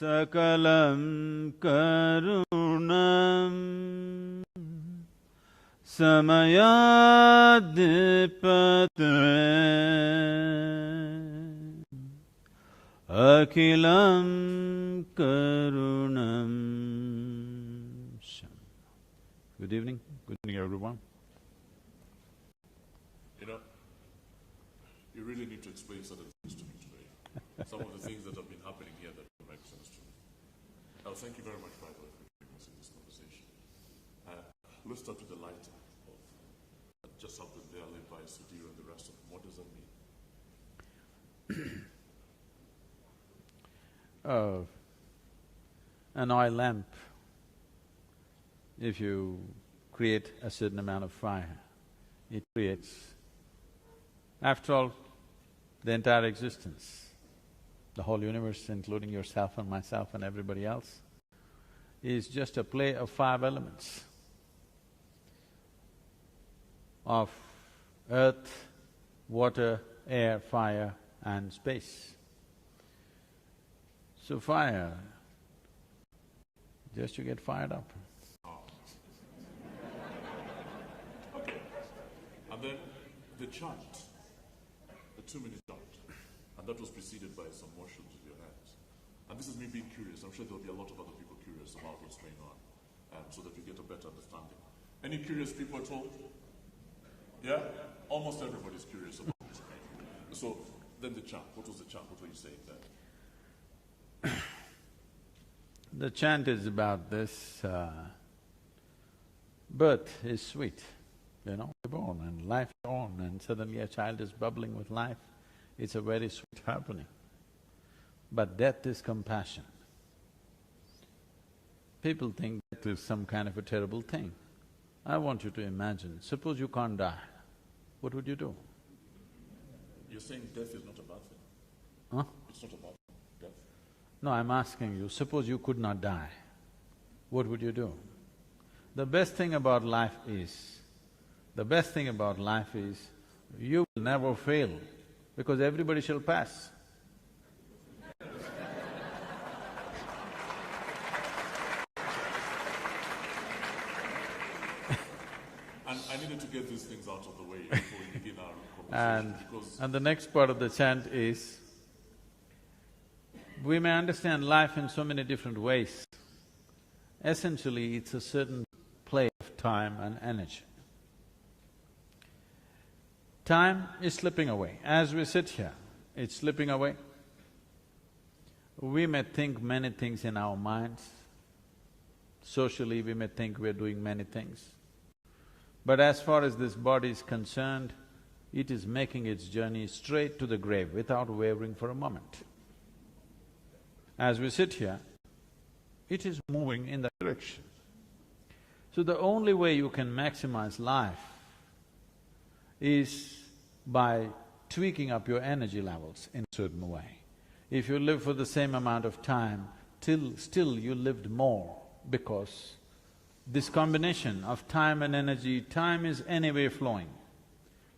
Sakalam karunam samayadipatre akilam karunam. Good evening. Good evening, everyone. You know, you really need to explain certain things to me today. Some of the things that have been happening here that don't make sense to me. Thank you very much, by the way, for joining us in this conversation. Let's start with the lighter of just happened there led by Sadhguru and the rest of them. What does that mean? An oil lamp, if you create a certain amount of fire, it creates… After all, the entire existence, the whole universe, including yourself and myself and everybody else, is just a play of five elements of earth, water, air, fire and space. So fire, just to get fired up. Okay. And then the chant, the 2-minute chant, and that was preceded by some motions with your hands. And this is me being curious. I'm sure there'll be a lot of other people curious about what's going on, so that we get a better understanding. Any curious people at all? Yeah? Almost everybody's curious about this. So, then the chant. What was the chant? What were you saying there? The chant is about this, birth is sweet, you know, you're born and life is on and suddenly a child is bubbling with life. It's a very sweet happening. But death is compassion. People think death is some kind of a terrible thing. I want you to imagine, suppose you can't die, what would you do? You're saying death is not a bad thing? Huh? It's not a bad thing, death? No, I'm asking you, suppose you could not die, what would you do? The best thing about life is, you will never fail because everybody shall pass. And I needed to get these things out of the way before we begin our conversation because… And the next part of the chant is, we may understand life in so many different ways. Essentially, it's a certain play of time and energy. Time is slipping away. As we sit here, it's slipping away. We may think many things in our minds. Socially, we may think we're doing many things. But as far as this body is concerned, it is making its journey straight to the grave without wavering for a moment. As we sit here, it is moving in that direction. So the only way you can maximize life is by tweaking up your energy levels in a certain way. If you live for the same amount of time, still you lived more because this combination of time and energy, time is anyway flowing,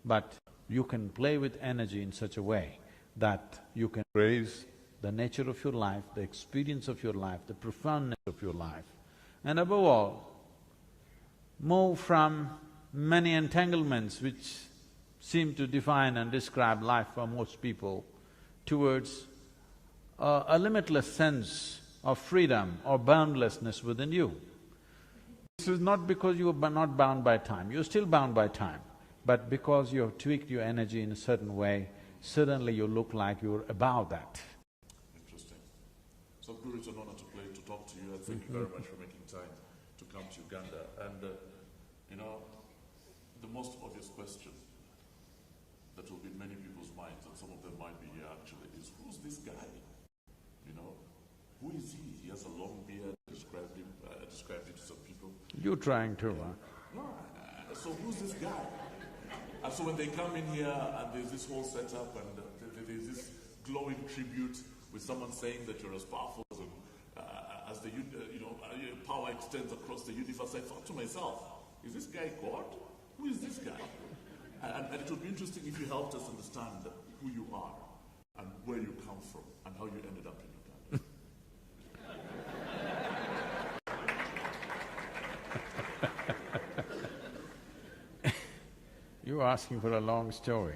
but you can play with energy in such a way that you can raise the nature of your life, the experience of your life, the profoundness of your life, and above all, move from many entanglements which seem to define and describe life for most people towards a limitless sense of freedom or boundlessness within you. This is not because you are not bound by time, you're still bound by time, but because you have tweaked your energy in a certain way, suddenly you look like you're above that. Interesting. Sadhguru, it's an honor to talk to you, and thank you very much for making time to come to Uganda. And you know, the most obvious question that will be in many people's minds, and some of them might be here actually, is who's this guy? You know, who is he? He has a long beard, described him to some people. You're trying to, huh? No, so who's this guy? And so when they come in here and there's this whole setup and there's this glowing tribute with someone saying that you're as powerful as the power extends across the universe, I thought to myself, is this guy God? Who is this guy? And it would be interesting if you helped us understand who you are and where you come from and how you ended up in Uganda. You're asking for a long story.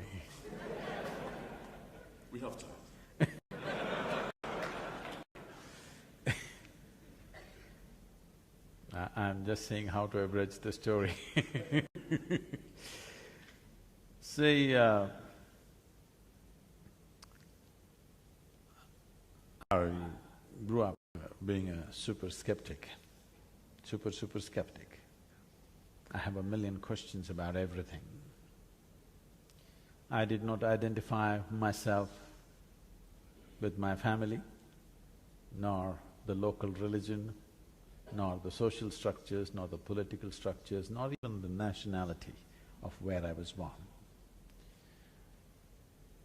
We have time. I'm just saying how to abridge the story. See, I grew up being a super skeptic. Super skeptic. I have a million questions about everything. I did not identify myself with my family, nor the local religion, nor the social structures, nor the political structures, nor even the nationality of where I was born.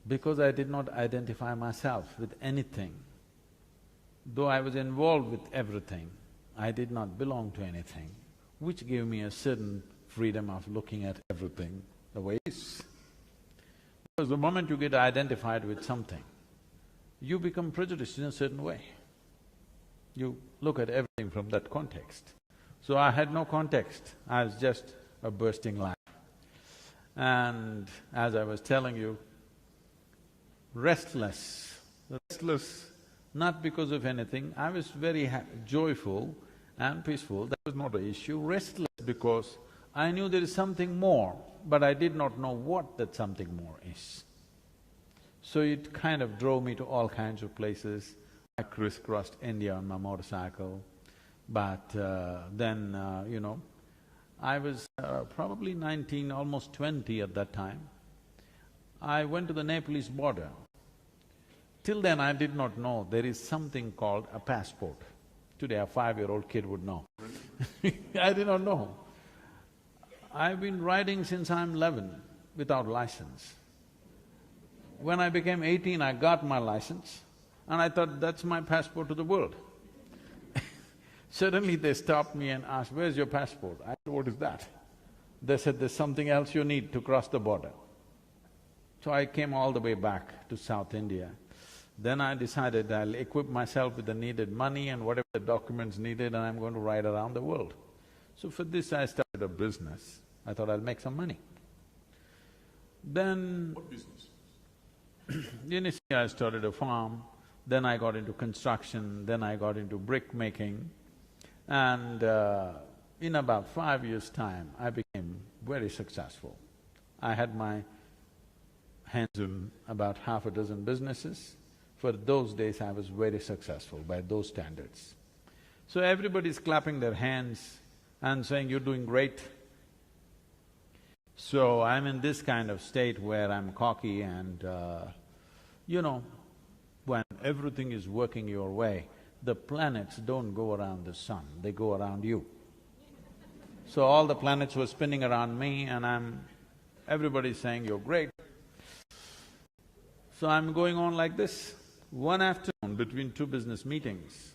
Because I did not identify myself with anything, though I was involved with everything, I did not belong to anything, which gave me a certain freedom of looking at everything the way it is. Because the moment you get identified with something, you become prejudiced in a certain way. You look at everything from that context. So I had no context, I was just a bursting life. And as I was telling you, restless not because of anything, I was very joyful and peaceful, that was not an issue. Restless because I knew there is something more, but I did not know what that something more is. So it kind of drove me to all kinds of places. I crisscrossed India on my motorcycle, but then, I was probably 19, almost 20 at that time. I went to the Nepalese border. Till then I did not know there is something called a passport. Today a 5-year-old kid would know. I did not know. I've been riding since I'm 11 without license. When I became 18, I got my license and I thought that's my passport to the world. Suddenly they stopped me and asked, "Where's your passport?" I said, "What is that?" They said, "There's something else you need to cross the border." So I came all the way back to South India. Then I decided I'll equip myself with the needed money and whatever the documents needed, and I'm going to ride around the world. So for this I started a business. I thought I'll make some money. Then… What business? Initially I started a farm, then I got into construction, then I got into brick making, and in about 5 years' time I became very successful. I had my hands on about half a dozen businesses. For those days I was very successful by those standards. So everybody's clapping their hands and saying, "You're doing great." So I'm in this kind of state where I'm cocky and when everything is working your way, the planets don't go around the sun, they go around you. So all the planets were spinning around me and everybody's saying, "You're great." So I'm going on like this. One afternoon, between two business meetings,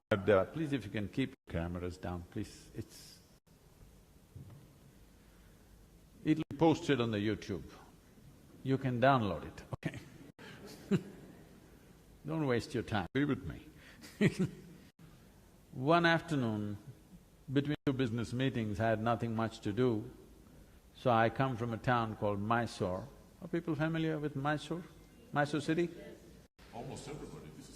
please if you can keep your cameras down, please, it'll be posted on the YouTube. You can download it, okay? Don't waste your time, be with me. One afternoon, between two business meetings, I had nothing much to do, so I come from a town called Mysore. Are people familiar with Mysore? Mysore city? Almost everybody, this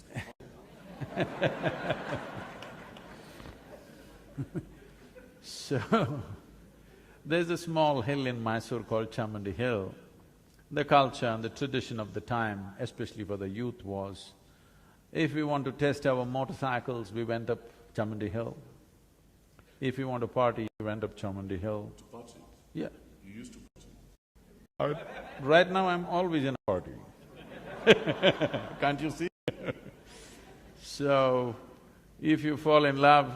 is… So, there's a small hill in Mysore called Chamandi Hill. The culture and the tradition of the time, especially for the youth, was if we want to test our motorcycles, we went up Chamandi Hill. If we want to party, we went up Chamandi Hill. To party? Yeah. You used to party? Right now I'm always in a party. Can't you see? So, if you fall in love,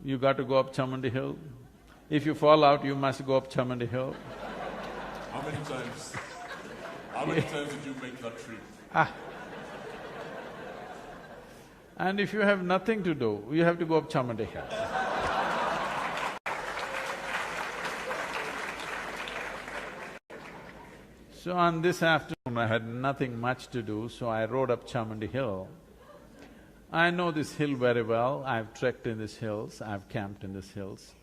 you got to go up Chamandi Hill. If you fall out, you must go up Chamandi Hill. How many times? How many times did you make that trip? And if you have nothing to do, you have to go up Chamandi Hill. So on this afternoon, I had nothing much to do, so I rode up Chamandi Hill. I know this hill very well, I've trekked in these hills, I've camped in these hills.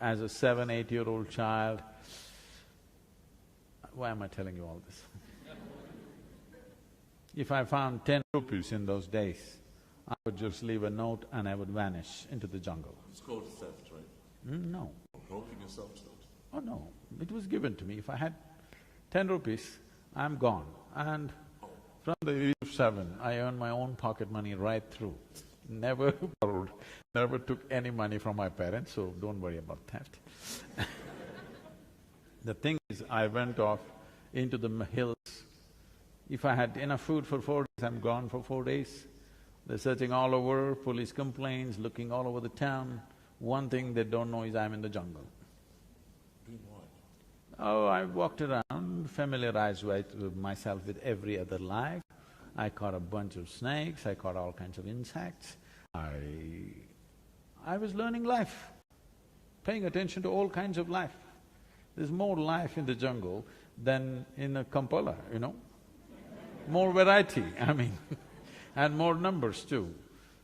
As a 7, 8-year-old child, why am I telling you all this? If I found 10 rupees in those days, I would just leave a note and I would vanish into the jungle. It's called theft, right? No. Broken yourself to it. Oh no, it was given to me. If I had 10 rupees, I'm gone. And from the age of 7, I earned my own pocket money right through. Never borrowed, never took any money from my parents, so don't worry about theft. The thing is, I went off into the hills. If I had enough food for 4 days, I'm gone for 4 days. They're searching all over, police complaints, looking all over the town. One thing they don't know is I'm in the jungle. Doing what? Oh, I walked around, familiarized myself with every other life. I caught a bunch of snakes, I caught all kinds of insects. I was learning life, paying attention to all kinds of life. There's more life in the jungle than in a Kampala, you know. More variety, I mean, and more numbers too.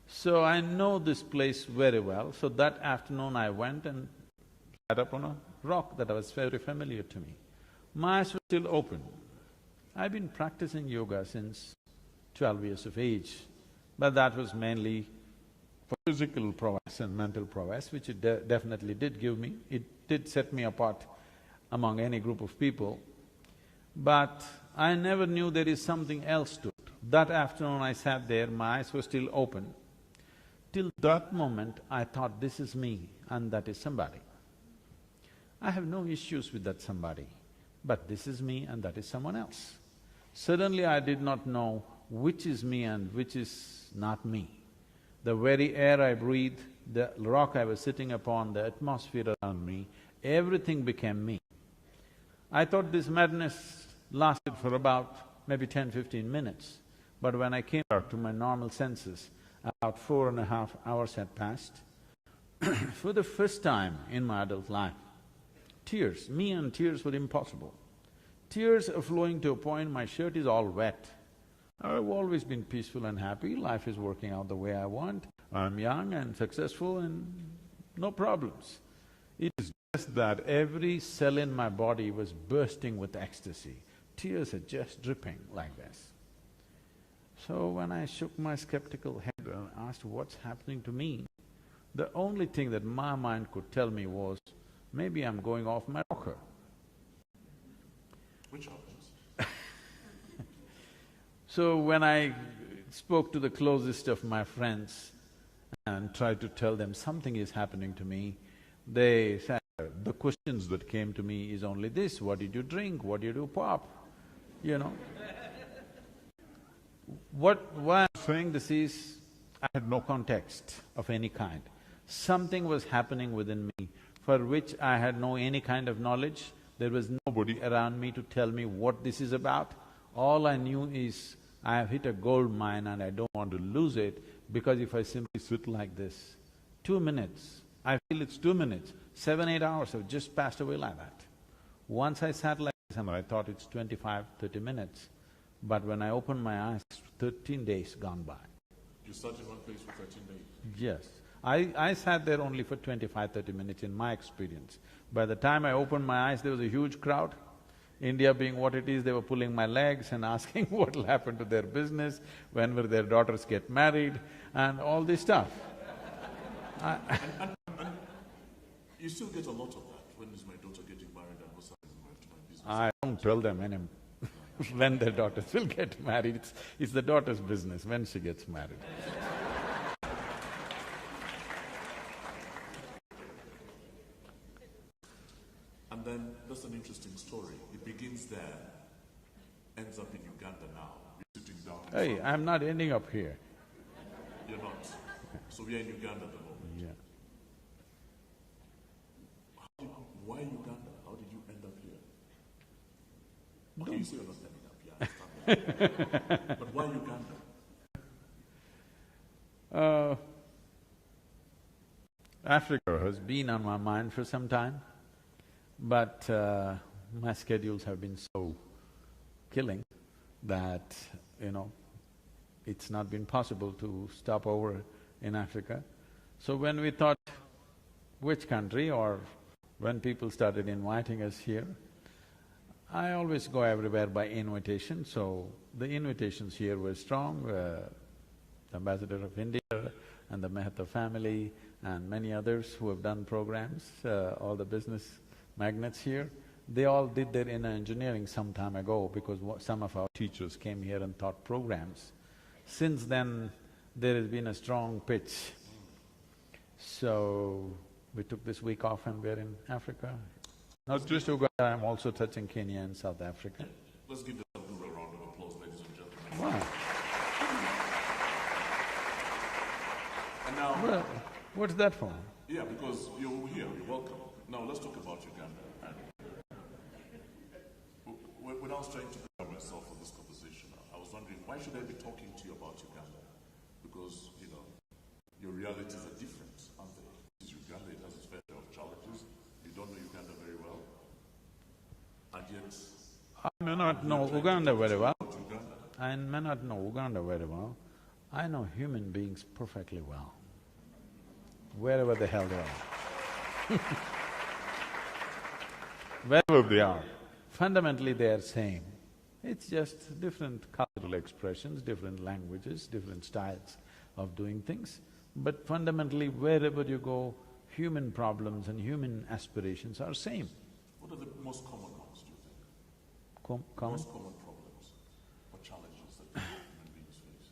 So I know this place very well, so that afternoon I went and sat up on a rock that was very familiar to me. My eyes were still open. I've been practicing yoga since 12 years of age, but that was mainly for physical prowess and mental prowess, which it definitely did give me. It did set me apart among any group of people, but I never knew there is something else to it. That afternoon I sat there, my eyes were still open. Till that moment, I thought, this is me and that is somebody. I have no issues with that somebody, but this is me and that is someone else. Suddenly I did not know which is me and which is not me. The very air I breathed, the rock I was sitting upon, the atmosphere around me, everything became me. I thought this madness lasted for about maybe 10–15 minutes, but when I came back to my normal senses, about 4.5 hours had passed. For the first time in my adult life, tears, me and tears were impossible. Tears are flowing to a point my shirt is all wet. I've always been peaceful and happy, life is working out the way I want, I'm young and successful and no problems. It is just that every cell in my body was bursting with ecstasy. Tears are just dripping like this. So when I shook my skeptical head and asked what's happening to me, the only thing that my mind could tell me was, maybe I'm going off my rocker. Which happens? So when I spoke to the closest of my friends and tried to tell them something is happening to me, they said, the questions that came to me is only this: what did you drink, what did you do pop, you know? Why I'm saying this is, I had no context of any kind. Something was happening within me for which I had no any kind of knowledge. There was nobody around me to tell me what this is about. All I knew is, I have hit a gold mine and I don't want to lose it, because if I simply sit like this, 2 minutes, I feel it's 2 minutes, 7–8 hours have just passed away like that. Once I sat like this and I thought it's 25–30 minutes, but when I opened my eyes, 13 days gone by. You sat in one place for 13 days? Yes. I sat there only for 25–30 minutes in my experience. By the time I opened my eyes, there was a huge crowd. India being what it is, they were pulling my legs and asking what'll happen to their business, when will their daughters get married, and all this stuff. And you still get a lot of that. When is my daughter getting married and what's happening to my business? I don't tell them when their daughters will get married. It's the daughter's business when she gets married. And then that's an interesting story. It begins there, ends up in Uganda now. You're sitting down. Hey, I'm not ending up here. You're not. So we are in Uganda at the moment. Yeah. Why Uganda? How did you end up here? Okay, you say you're not ending up here, I understand that. But why Uganda? Africa has been on my mind for some time, but my schedules have been so killing that, it's not been possible to stop over in Africa. So when we thought which country, or when people started inviting us here, I always go everywhere by invitation, so the invitations here were strong. The Ambassador of India and the Mehta family and many others who have done programs, all the business magnates here, they all did their inner engineering some time ago because some of our teachers came here and taught programs. Since then, there has been a strong pitch. So, we took this week off and we're in Africa. Not just Uganda, I'm also touching Kenya and South Africa. Let's give the Sadhguru a round of applause, ladies and gentlemen. Wow. And now… Well, what's that for? Yeah, because you're here, you're welcome. Now let's talk about Uganda. And when I was trying to prepare myself for this conversation, I was wondering, why should I be talking to you about Uganda? Because, you know, your realities are different, aren't they? This is Uganda, it has its fair share of challenges. You don't know Uganda very well. And yet… I may not know Uganda very well. I may not know Uganda very well. I know human beings perfectly well, wherever the hell they are. Wherever they are, fundamentally they are same. It's just different cultural expressions, different languages, different styles of doing things. But fundamentally, wherever you go, human problems and human aspirations are same. What are the most common ones, do you think? Common? Most common problems or challenges that human beings face?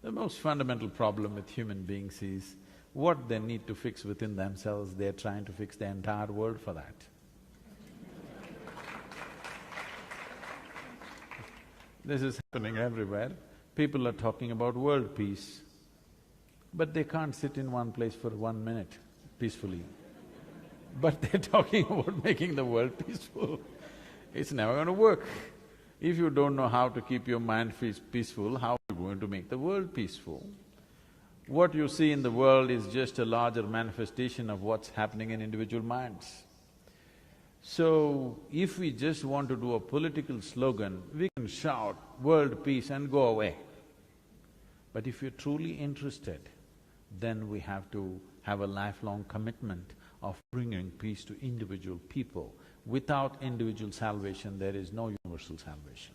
The most fundamental problem with human beings is what they need to fix within themselves, they're trying to fix the entire world for that. This is happening everywhere. People are talking about world peace, but they can't sit in one place for 1 minute peacefully. But they're talking about making the world peaceful. It's never going to work. If you don't know how to keep your mind peaceful, how are you going to make the world peaceful? What you see in the world is just a larger manifestation of what's happening in individual minds. So, if we just want to do a political slogan, we can shout world peace and go away. But if you're truly interested, then we have to have a lifelong commitment of bringing peace to individual people. Without individual salvation, there is no universal salvation.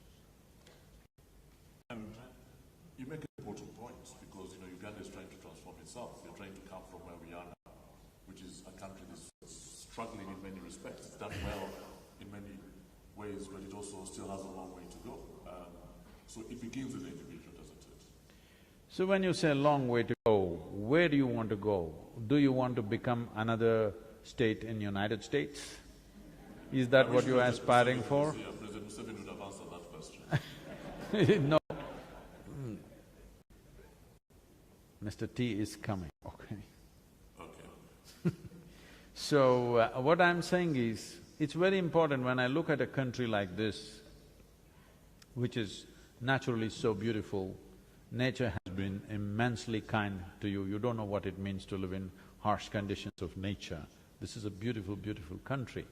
And you make important points because, you know, Uganda is trying to transform itself. You're trying to come from where we are now, which is a country that's struggling in many respects. It's done well in many ways, but it also still has a long way to go. So it begins with the individual, doesn't it? So when you say long way to go, where do you want to go? Do you want to become another state in United States? Is that what you're aspiring for? Yeah, President Museveni would have answered that question. No. Mr. T is coming, okay. Okay. So, what I'm saying is, it's very important when I look at a country like this, which is naturally so beautiful, nature has been immensely kind to you. You don't know what it means to live in harsh conditions of nature. This is a beautiful, beautiful country.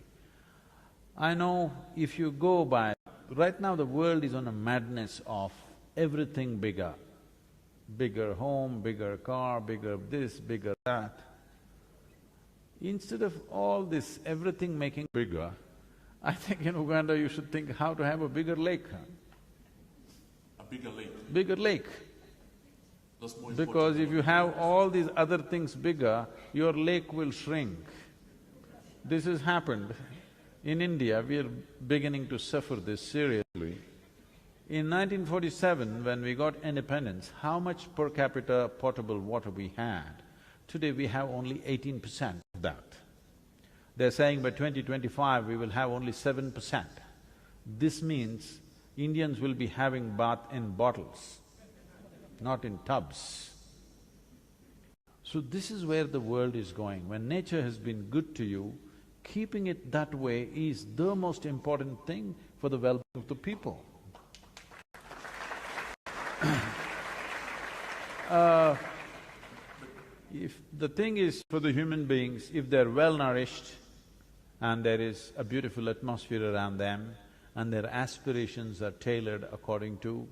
I know if you go by… Right now the world is on a madness of everything bigger. Bigger home, bigger car, bigger this, bigger that. Instead of all this, everything making bigger, I think in Uganda you should think how to have a bigger lake. A bigger lake? Bigger lake. That's more Because if you have all these other things bigger, your lake will shrink. This has happened. In India, we are beginning to suffer this seriously. In 1947, when we got independence, how much per capita potable water we had? Today we have only 18% of that. They're saying by 2025 we will have only 7%. This means Indians will be having bath in bottles, not in tubs. So this is where the world is going. When nature has been good to you, keeping it that way is the most important thing for the well-being of the people. If the thing is for the human beings, if they're well-nourished and there is a beautiful atmosphere around them and their aspirations are tailored according to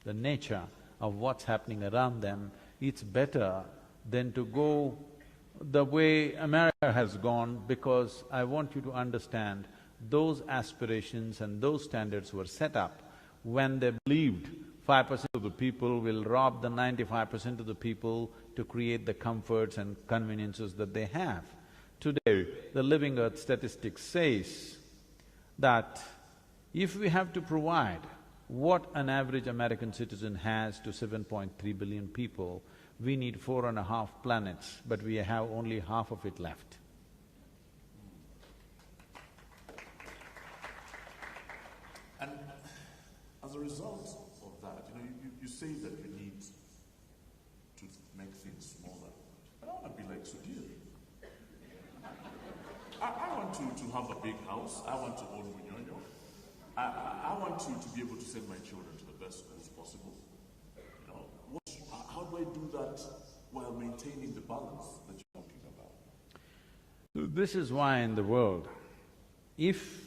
the nature of what's happening around them, it's better than to go the way America has gone, because I want you to understand, those aspirations and those standards were set up when they believed 5% of the people will rob the 95% of the people to create the comforts and conveniences that they have. Today, the Living Earth statistics says that if we have to provide what an average American citizen has to 7.3 billion people, we need 4.5 planets, but we have only half of it left. And as a result of that, you say that we need to make things smaller. I don't want to be like Sudhir. I want to have a big house. I want to own Munyonyo. I want to be able to send my children to the best schools possible. How do I do that while maintaining the balance that you're talking about? So this is why in the world, if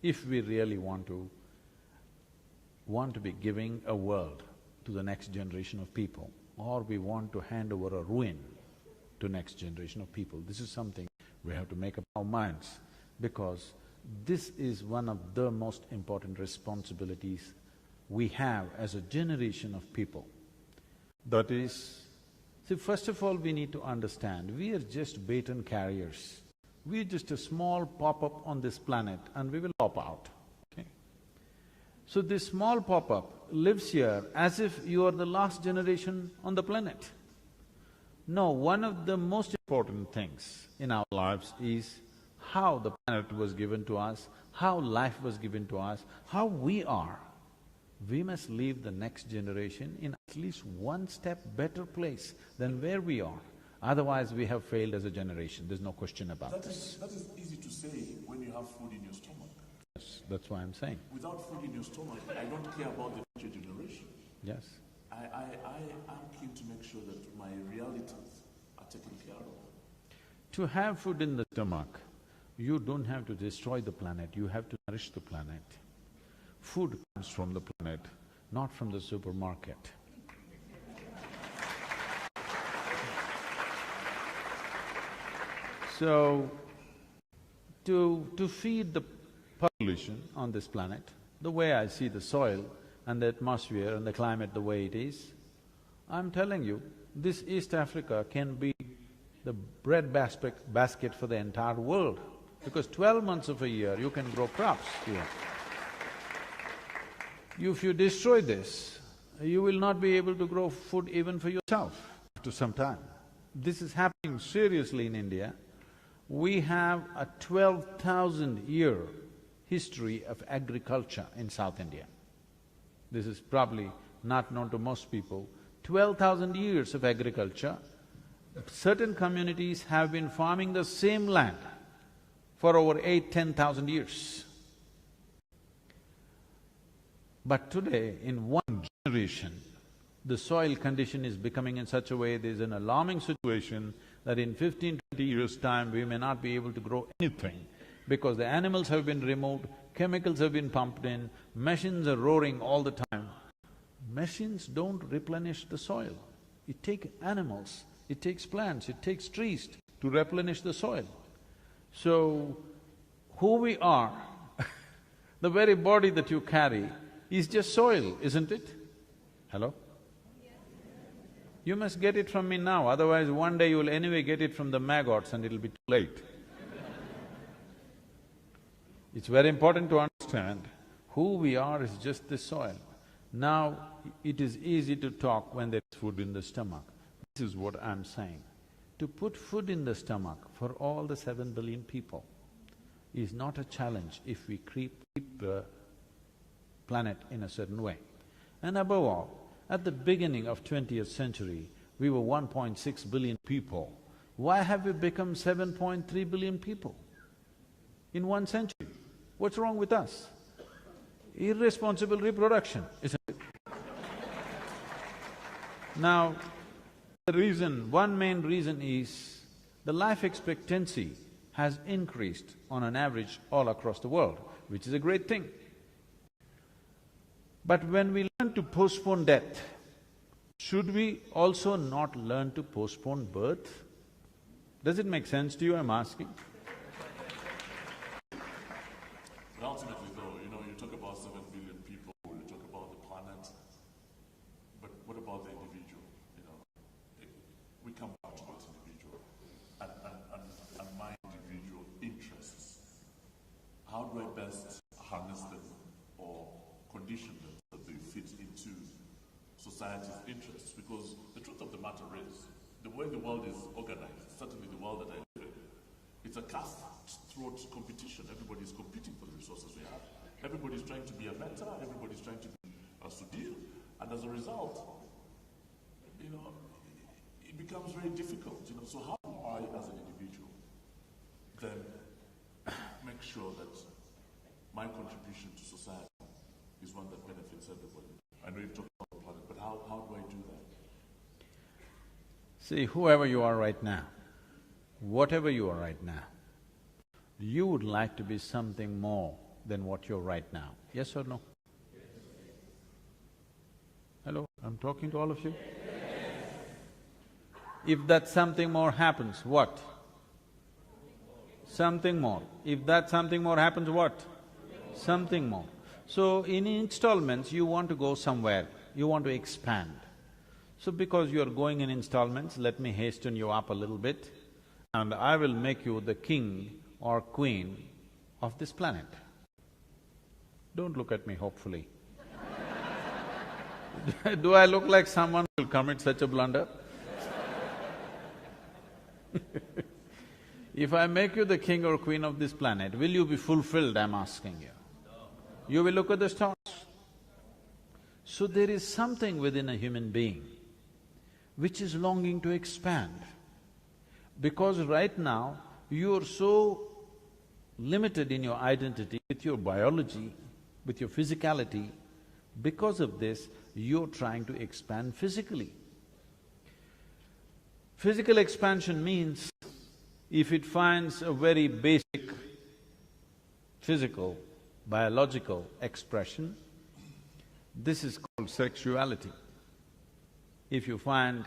we really want to be giving a world to the next generation of people, or we want to hand over a ruin to next generation of people, this is something we have to make up our minds, because this is one of the most important responsibilities we have as a generation of people. That is, see, first of all, we need to understand, we are just baton carriers. We are just a small pop-up on this planet and we will pop out, okay? So this small pop-up lives here as if you are the last generation on the planet. No, one of the most important things in our lives is how the planet was given to us, how life was given to us, how we are. We must leave the next generation in at least one step better place than where we are. Otherwise, we have failed as a generation, there's no question about this. That is easy to say when you have food in your stomach. Yes, that's why I'm saying. Without food in your stomach, I don't care about the future generation. Yes. I'm keen to make sure that my realities are taken care of. To have food in the stomach, you don't have to destroy the planet, you have to nourish the planet. Food comes from the planet, not from the supermarket. So, to feed the population on this planet, the way I see the soil and the atmosphere and the climate the way it is, I'm telling you, this East Africa can be the bread basket for the entire world, because 12 months of a year you can grow crops here. If you destroy this, you will not be able to grow food even for yourself after some time. This is happening seriously in India. We have a 12,000-year history of agriculture in South India. This is probably not known to most people. 12,000 years of agriculture. Certain communities have been farming the same land for over 8,000–10,000 years. But today, in one generation, the soil condition is becoming in such a way, there's an alarming situation that in 15–20 years' time, we may not be able to grow anything because the animals have been removed, chemicals have been pumped in, machines are roaring all the time. Machines don't replenish the soil. It takes animals, it takes plants, it takes trees to replenish the soil. So, who we are, the very body that you carry is just soil, isn't it? Hello? You must get it from me now, otherwise one day you will anyway get it from the maggots and it'll be too late. It's very important to understand who we are is just this soil. Now, it is easy to talk when there's food in the stomach. This is what I'm saying. To put food in the stomach for all the 7 billion people is not a challenge if we keep the planet in a certain way. And above all, at the beginning of 20th century, we were 1.6 billion people. Why have we become 7.3 billion people in 1 century? What's wrong with us? Irresponsible reproduction, isn't it? Now, one main reason is the life expectancy has increased on an average all across the world, which is a great thing. But when we learn to postpone death, should we also not learn to postpone birth? Does it make sense to you, I'm asking? rightly though, you talk about 7 billion people, you talk about the planet, but what about the individual? We come back to that individual and my individual interests. How do I best harness them or condition them so that they fit into society's interests? Because the truth of the matter is, the way the world is organized, certainly the world that I live in, it's a cutthroat competition. Everybody's competing for the resources we have. Everybody's trying to be a mentor, everybody's trying to be a Sudhir, and as a result, it becomes very difficult. So how do I, as an individual, then make sure that my contribution to society is one that benefits everybody? I know you've talked about the planet, but how do I do that? See, whoever you are right now, whatever you are right now, you would like to be something more than what you're right now, yes or no? Hello, I'm talking to all of you? If that something more happens, what? Something more. If that something more happens, what? Something more. So in installments, you want to go somewhere, you want to expand. So because you're going in installments, let me hasten you up a little bit, and I will make you the king or queen of this planet. Don't look at me hopefully. Do I look like someone who will commit such a blunder? If I make you the king or queen of this planet, will you be fulfilled, I'm asking you? You will look at the stars. So there is something within a human being which is longing to expand. Because right now, you're so limited in your identity with your biology, with your physicality. Because of this, you're trying to expand physically. Physical expansion means, if it finds a very basic physical, biological expression, this is called sexuality. If you find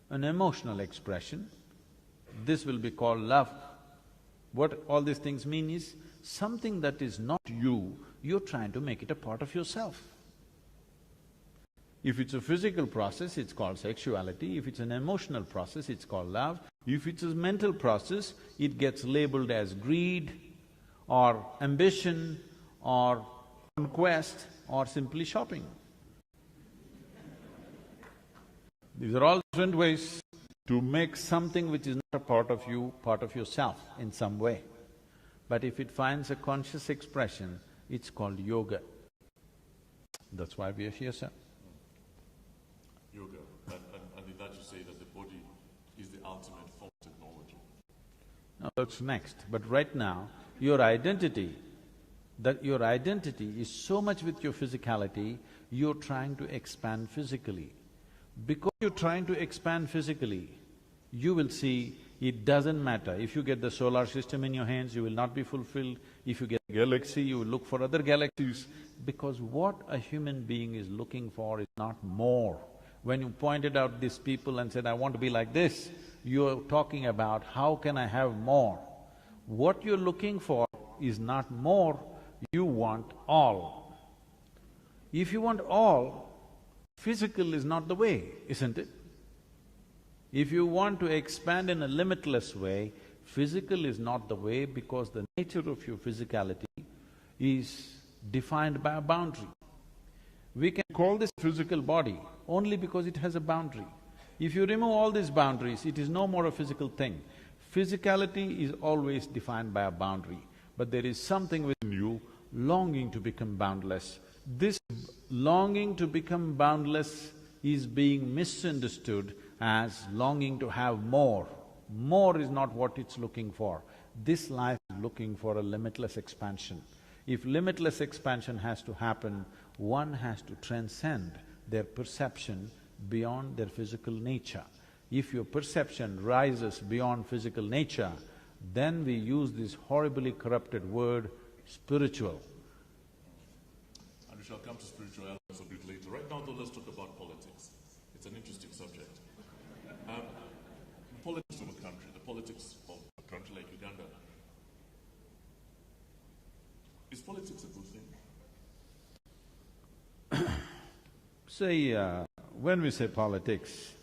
an emotional expression, this will be called love. What all these things mean is, something that is not you, you're trying to make it a part of yourself. If it's a physical process, it's called sexuality. If it's an emotional process, it's called love. If it's a mental process, it gets labeled as greed or ambition or conquest or simply shopping. These are all different ways to make something which is not a part of you, part of yourself in some way. But if it finds a conscious expression, it's called yoga. That's why we are here, sir. Yoga, and in that you say that the body is the ultimate form of technology. Now that's next, but right now, your identity is so much with your physicality, you're trying to expand physically. Because you're trying to expand physically, you will see it doesn't matter. If you get the solar system in your hands, you will not be fulfilled. If you get a galaxy, you will look for other galaxies. Because what a human being is looking for is not more. When you pointed out these people and said, I want to be like this, you're talking about how can I have more. What you're looking for is not more, you want all. If you want all, physical is not the way, isn't it? If you want to expand in a limitless way, physical is not the way because the nature of your physicality is defined by a boundary. We can call this physical body only because it has a boundary. If you remove all these boundaries, it is no more a physical thing. Physicality is always defined by a boundary, but there is something within you longing to become boundless. This longing to become boundless is being misunderstood as longing to have more. More is not what it's looking for. This life is looking for a limitless expansion. If limitless expansion has to happen, one has to transcend their perception beyond their physical nature. If your perception rises beyond physical nature, then we use this horribly corrupted word, spiritual. And we shall come to spiritual elements a bit later. Right now though, let's talk about politics. It's an interesting subject. The politics of a country, the politics of a country like Uganda, Is politics a good thing? See, when we say politics,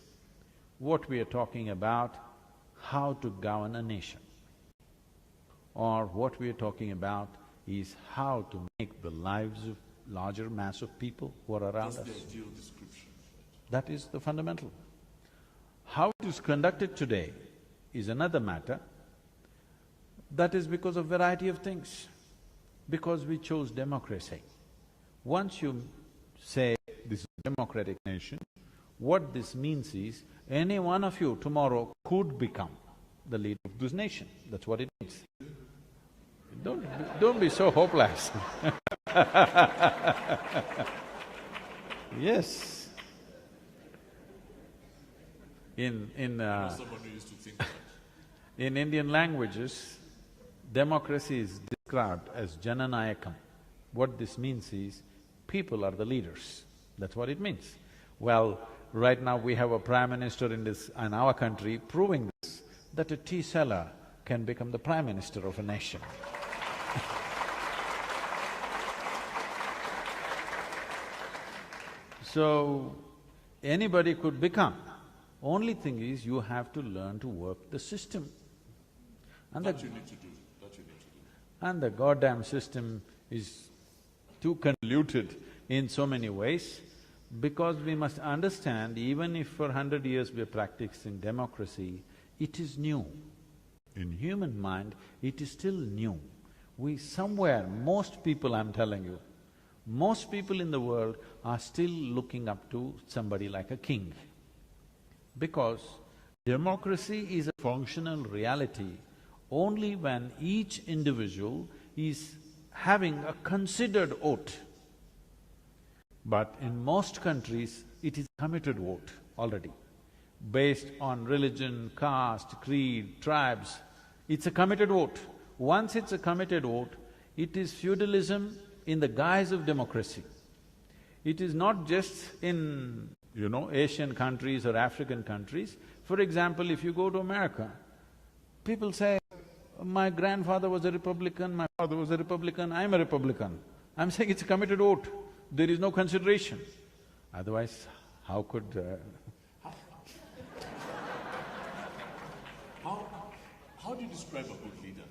what we are talking about, how to govern a nation. Or what we are talking about is how to make the lives of larger mass of people who are around us. That's the ideal description. That is the fundamental. How it is conducted today is another matter. That is because of variety of things. Because we chose democracy. Once you say this is a democratic nation, what this means is any one of you tomorrow could become the leader of this nation. That's what it means. Don't be so hopeless. Yes. Someone who used to think that. In Indian languages, democracy is described as Jananayakam. What this means is, people are the leaders. That's what it means. Well, right now we have a prime minister in our country proving this, that a tea seller can become the prime minister of a nation. So, anybody could become. Only thing is, you have to learn to work the system. And That you need to do. And the goddamn system is too convoluted in so many ways, because we must understand, even if for 100 years we are practicing democracy, it is new. In human mind, it is still new. Most people, I'm telling you, most people in the world are still looking up to somebody like a king. Because democracy is a functional reality only when each individual is having a considered vote. But in most countries, it is a committed vote already, based on religion, caste, creed, tribes. It's a committed vote. Once it's a committed vote, it is feudalism in the guise of democracy. It is not just in, Asian countries or African countries. For example, if you go to America, people say, my grandfather was a Republican, my father was a Republican, I'm a Republican. I'm saying it's a committed vote. There is no consideration. Otherwise, how could… How do you describe a good leader?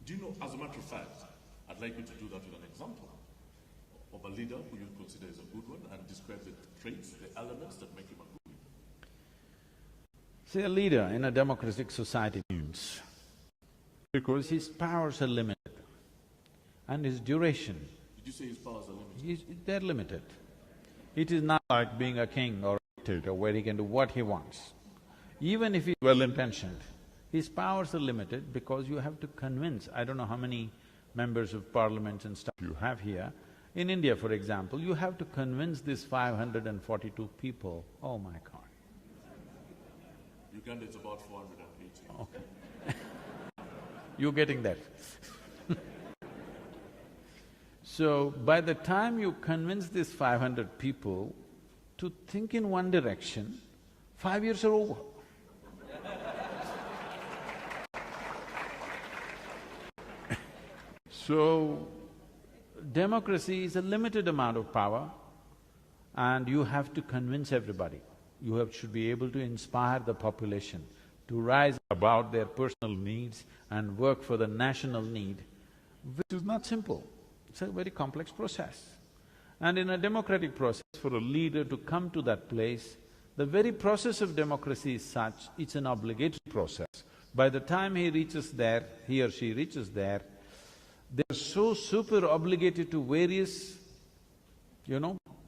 Do you know, as a matter of fact, I'd like you to do that with an example of a leader who you consider is a good one, and describe the traits, the elements that make him a good leader. See, a leader in a democratic society means, because his powers are limited and his duration… Did you say his powers are limited? They're limited. It is not like being a king or a dictator where he can do what he wants. Even if he's well-intentioned, his powers are limited because you have to convince… I don't know how many members of parliament and stuff you have here. In India, for example, you have to convince these 542 people, oh my God. Uganda, it's about 480. Okay. You're getting that. So, by the time you convince these 500 people to think in one direction, 5 years are over. So, democracy is a limited amount of power and you have to convince everybody. Should be able to inspire the population to rise above their personal needs and work for the national need, which is not simple. It's a very complex process. And in a democratic process, for a leader to come to that place, the very process of democracy is such, it's an obligatory process. By the time he reaches there, he or she reaches there, they're so super obligated to various,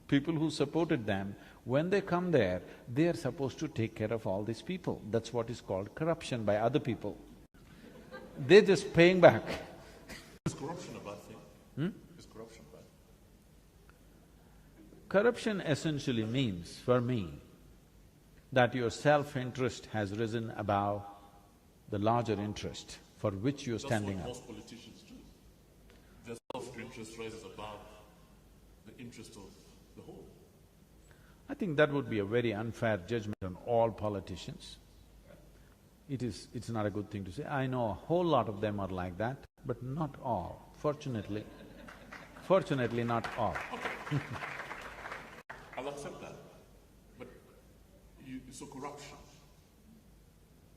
people who supported them. When they come there, they are supposed to take care of all these people. That's what is called corruption by other people. They're just paying back. Is corruption a bad thing? Is corruption bad? Corruption essentially means, for me, that your self-interest has risen above the larger interest for which you're standing up. That's what most politicians do. Their self-interest rises above the interest of the whole. I think that would be a very unfair judgment on all politicians. It's not a good thing to say. I know a whole lot of them are like that, but not all. Fortunately, fortunately not all. Okay. I'll accept that. But so corruption,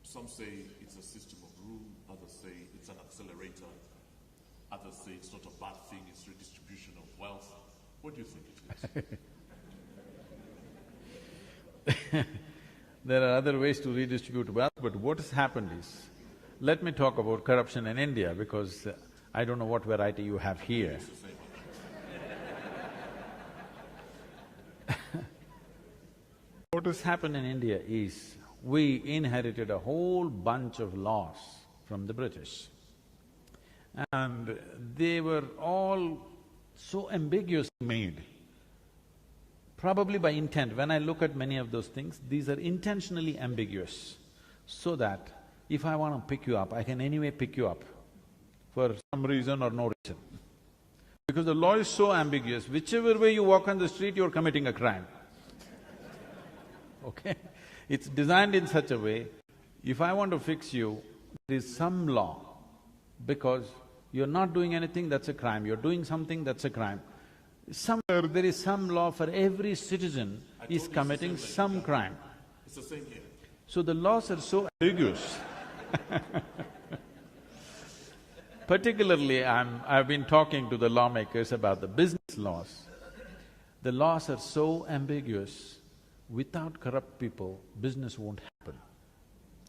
some say it's a system of rule, others say it's an accelerator, others say it's not a bad thing, it's redistribution of wealth. What do you think it is? There are other ways to redistribute wealth, but what has happened is, let me talk about corruption in India because I don't know what variety you have here. What has happened in India is, we inherited a whole bunch of laws from the British. And they were all so ambiguously made, probably by intent. When I look at many of those things, these are intentionally ambiguous, so that if I want to pick you up, I can anyway pick you up for some reason or no reason. Because the law is so ambiguous, whichever way you walk on the street, you're committing a crime. Okay? It's designed in such a way, if I want to fix you, there is some law, because you're not doing anything, that's a crime, you're doing something, that's a crime. Somewhere there is some law for every citizen is committing some crime. It's the same here. So the laws are so ambiguous. Particularly, I've been talking to the lawmakers about the business laws. The laws are so ambiguous, without corrupt people, business won't happen.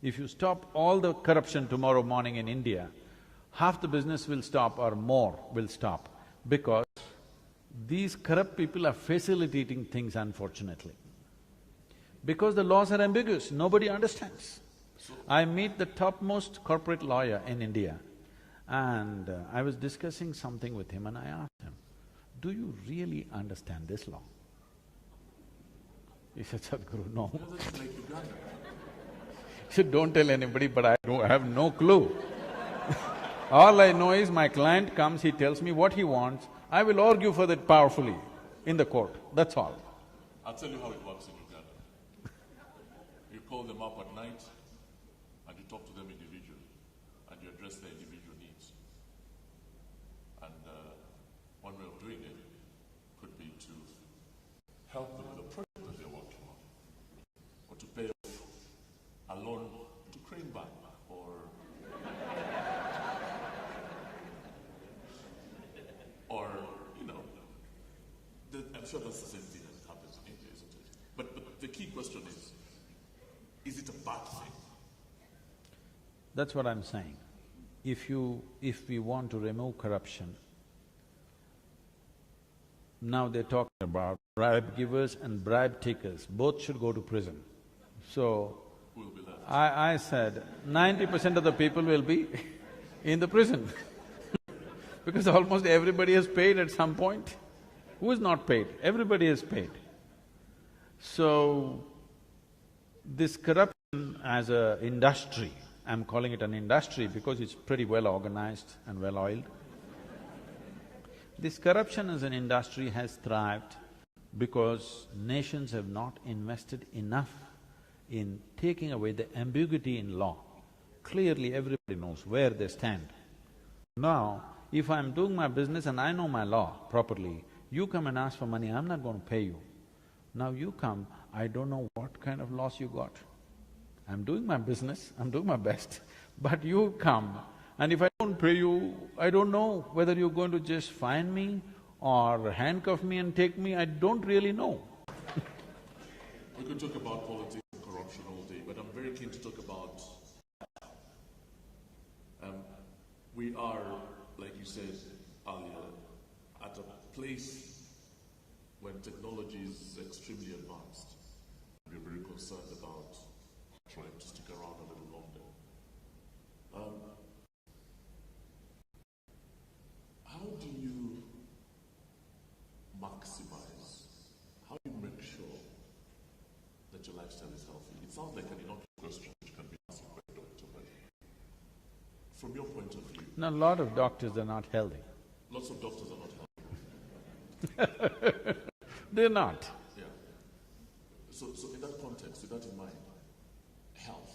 If you stop all the corruption tomorrow morning in India, half the business will stop or more will stop, because these corrupt people are facilitating things, unfortunately. Because the laws are ambiguous, nobody understands. I meet the topmost corporate lawyer in India, and I was discussing something with him and I asked him, do you really understand this law? He said, Sadhguru, no. That's like Uganda. He said, don't tell anybody, but I have no clue. All I know is my client comes, he tells me what he wants, I will argue for that powerfully in the court, that's all. I'll tell you how it works in Uganda. You call them up at night and you talk to them individually and you address their individual needs. And one way of doing it could be to help them with a project that they're working on, or to pay off a loan to Crane Bank, or you know, I'm sure that's the same thing that happens in India, isn't it? But the key question is it a bad thing? That's what I'm saying. If we want to remove corruption, now they're talking about bribe givers and bribe takers, both should go to prison. So, Who will be left? I said 90% of the people will be in the prison because almost everybody has paid at some point. Who is not paid? Everybody has paid. So, this corruption as an industry, I'm calling it an industry because it's pretty well organized and well oiled. This corruption as an industry has thrived because nations have not invested enough in taking away the ambiguity in law. Clearly everybody knows where they stand. Now, if I'm doing my business and I know my law properly, you come and ask for money, I'm not going to pay you. Now you come, I don't know what kind of loss you got. I'm doing my business, I'm doing my best, but you come, and if I don't pay you, I don't know whether you're going to just fine me or handcuff me and take me, I don't really know. We could talk about politics and corruption all day, but I'm very keen to talk about… we are, like you said earlier, at a place when technology is extremely advanced. We're very concerned about trying to stick around a little longer. How do you maximize, how do you make sure that your lifestyle is healthy? It sounds like an innocuous question which can be answered by a doctor, but from your point of view… Now, a lot of doctors are not healthy. Lots of doctors are not healthy. They're not. Yeah. So in that context, with that in mind, health,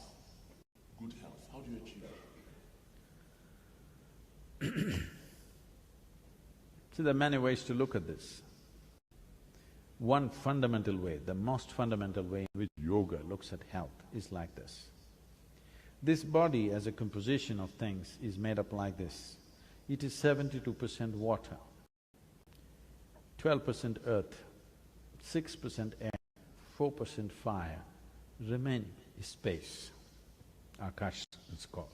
good health, how do you achieve it? So there are many ways to look at this. One fundamental way, the most fundamental way in which yoga looks at health is like this. This body as a composition of things is made up like this. It is 72% water, 12% earth, 6% air, 4% fire, remaining is space, Akash it's called.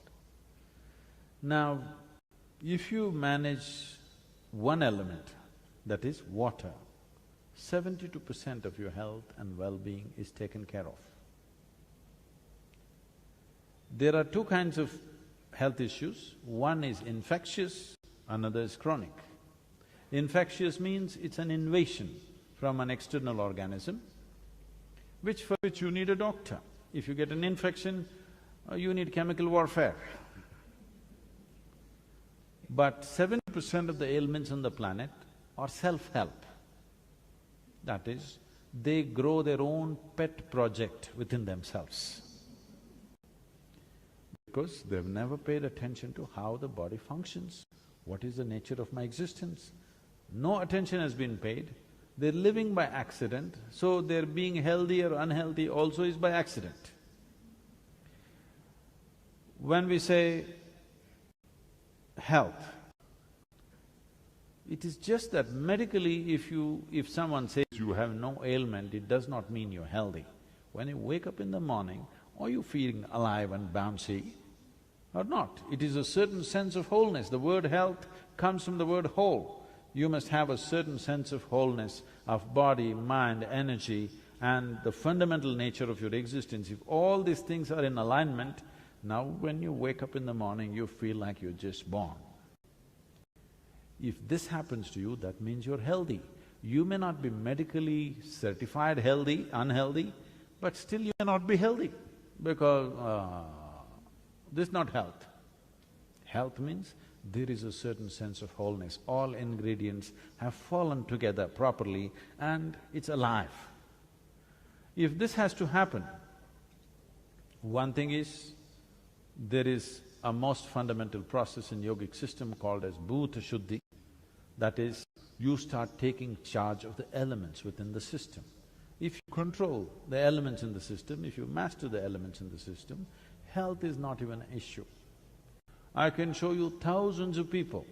Now, if you manage one element, that is water, 72% of your health and well-being is taken care of. There are two kinds of health issues. One is infectious, another is chronic. Infectious means it's an invasion from an external organism, for which you need a doctor. If you get an infection, you need chemical warfare. But 70% of the ailments on the planet are self-help. That is, they grow their own pet project within themselves. Because they've never paid attention to how the body functions, what is the nature of my existence. No attention has been paid, they're living by accident, so their being healthy or unhealthy also is by accident. When we say health, it is just that medically if someone says you have no ailment, it does not mean you're healthy. When you wake up in the morning, are you feeling alive and bouncy or not? It is a certain sense of wholeness. The word health comes from the word whole. You must have a certain sense of wholeness of body, mind, energy and the fundamental nature of your existence. If all these things are in alignment, now when you wake up in the morning, you feel like you're just born. If this happens to you, that means you're healthy. You may not be medically certified healthy, unhealthy, but still you may not be healthy because this is not health. Health means there is a certain sense of wholeness. All ingredients have fallen together properly and it's alive. If this has to happen, one thing is, there is a most fundamental process in yogic system called as bhuta shuddhi. That is, you start taking charge of the elements within the system. If you control the elements in the system, if you master the elements in the system, health is not even an issue. I can show you thousands of people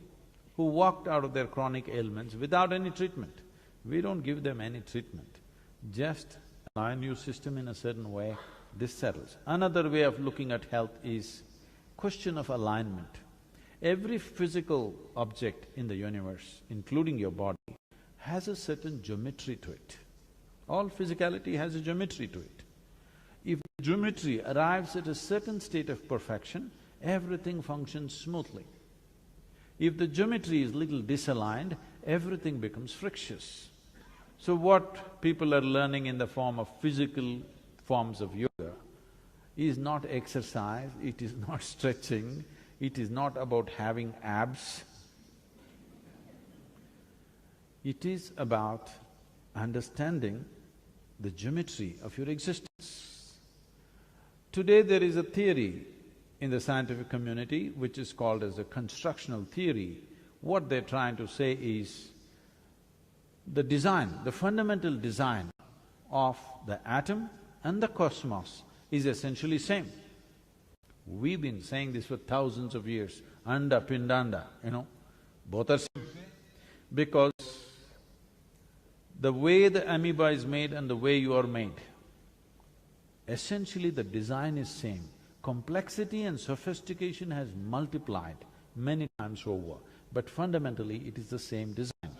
who walked out of their chronic ailments without any treatment. We don't give them any treatment, just align your system in a certain way, this settles. Another way of looking at health is question of alignment. Every physical object in the universe, including your body, has a certain geometry to it. All physicality has a geometry to it. If the geometry arrives at a certain state of perfection, everything functions smoothly. If the geometry is little disaligned, everything becomes frictious. So what people are learning in the form of physical forms of yoga is not exercise, it is not stretching, it is not about having abs. It is about understanding the geometry of your existence. Today there is a theory in the scientific community which is called as the constructional theory. What they're trying to say is the design, the fundamental design of the atom and the cosmos is essentially same. We've been saying this for thousands of years, anda, pindanda, both are same. Because the way the amoeba is made and the way you are made, essentially the design is same. Complexity and sophistication has multiplied many times over, but fundamentally it is the same design.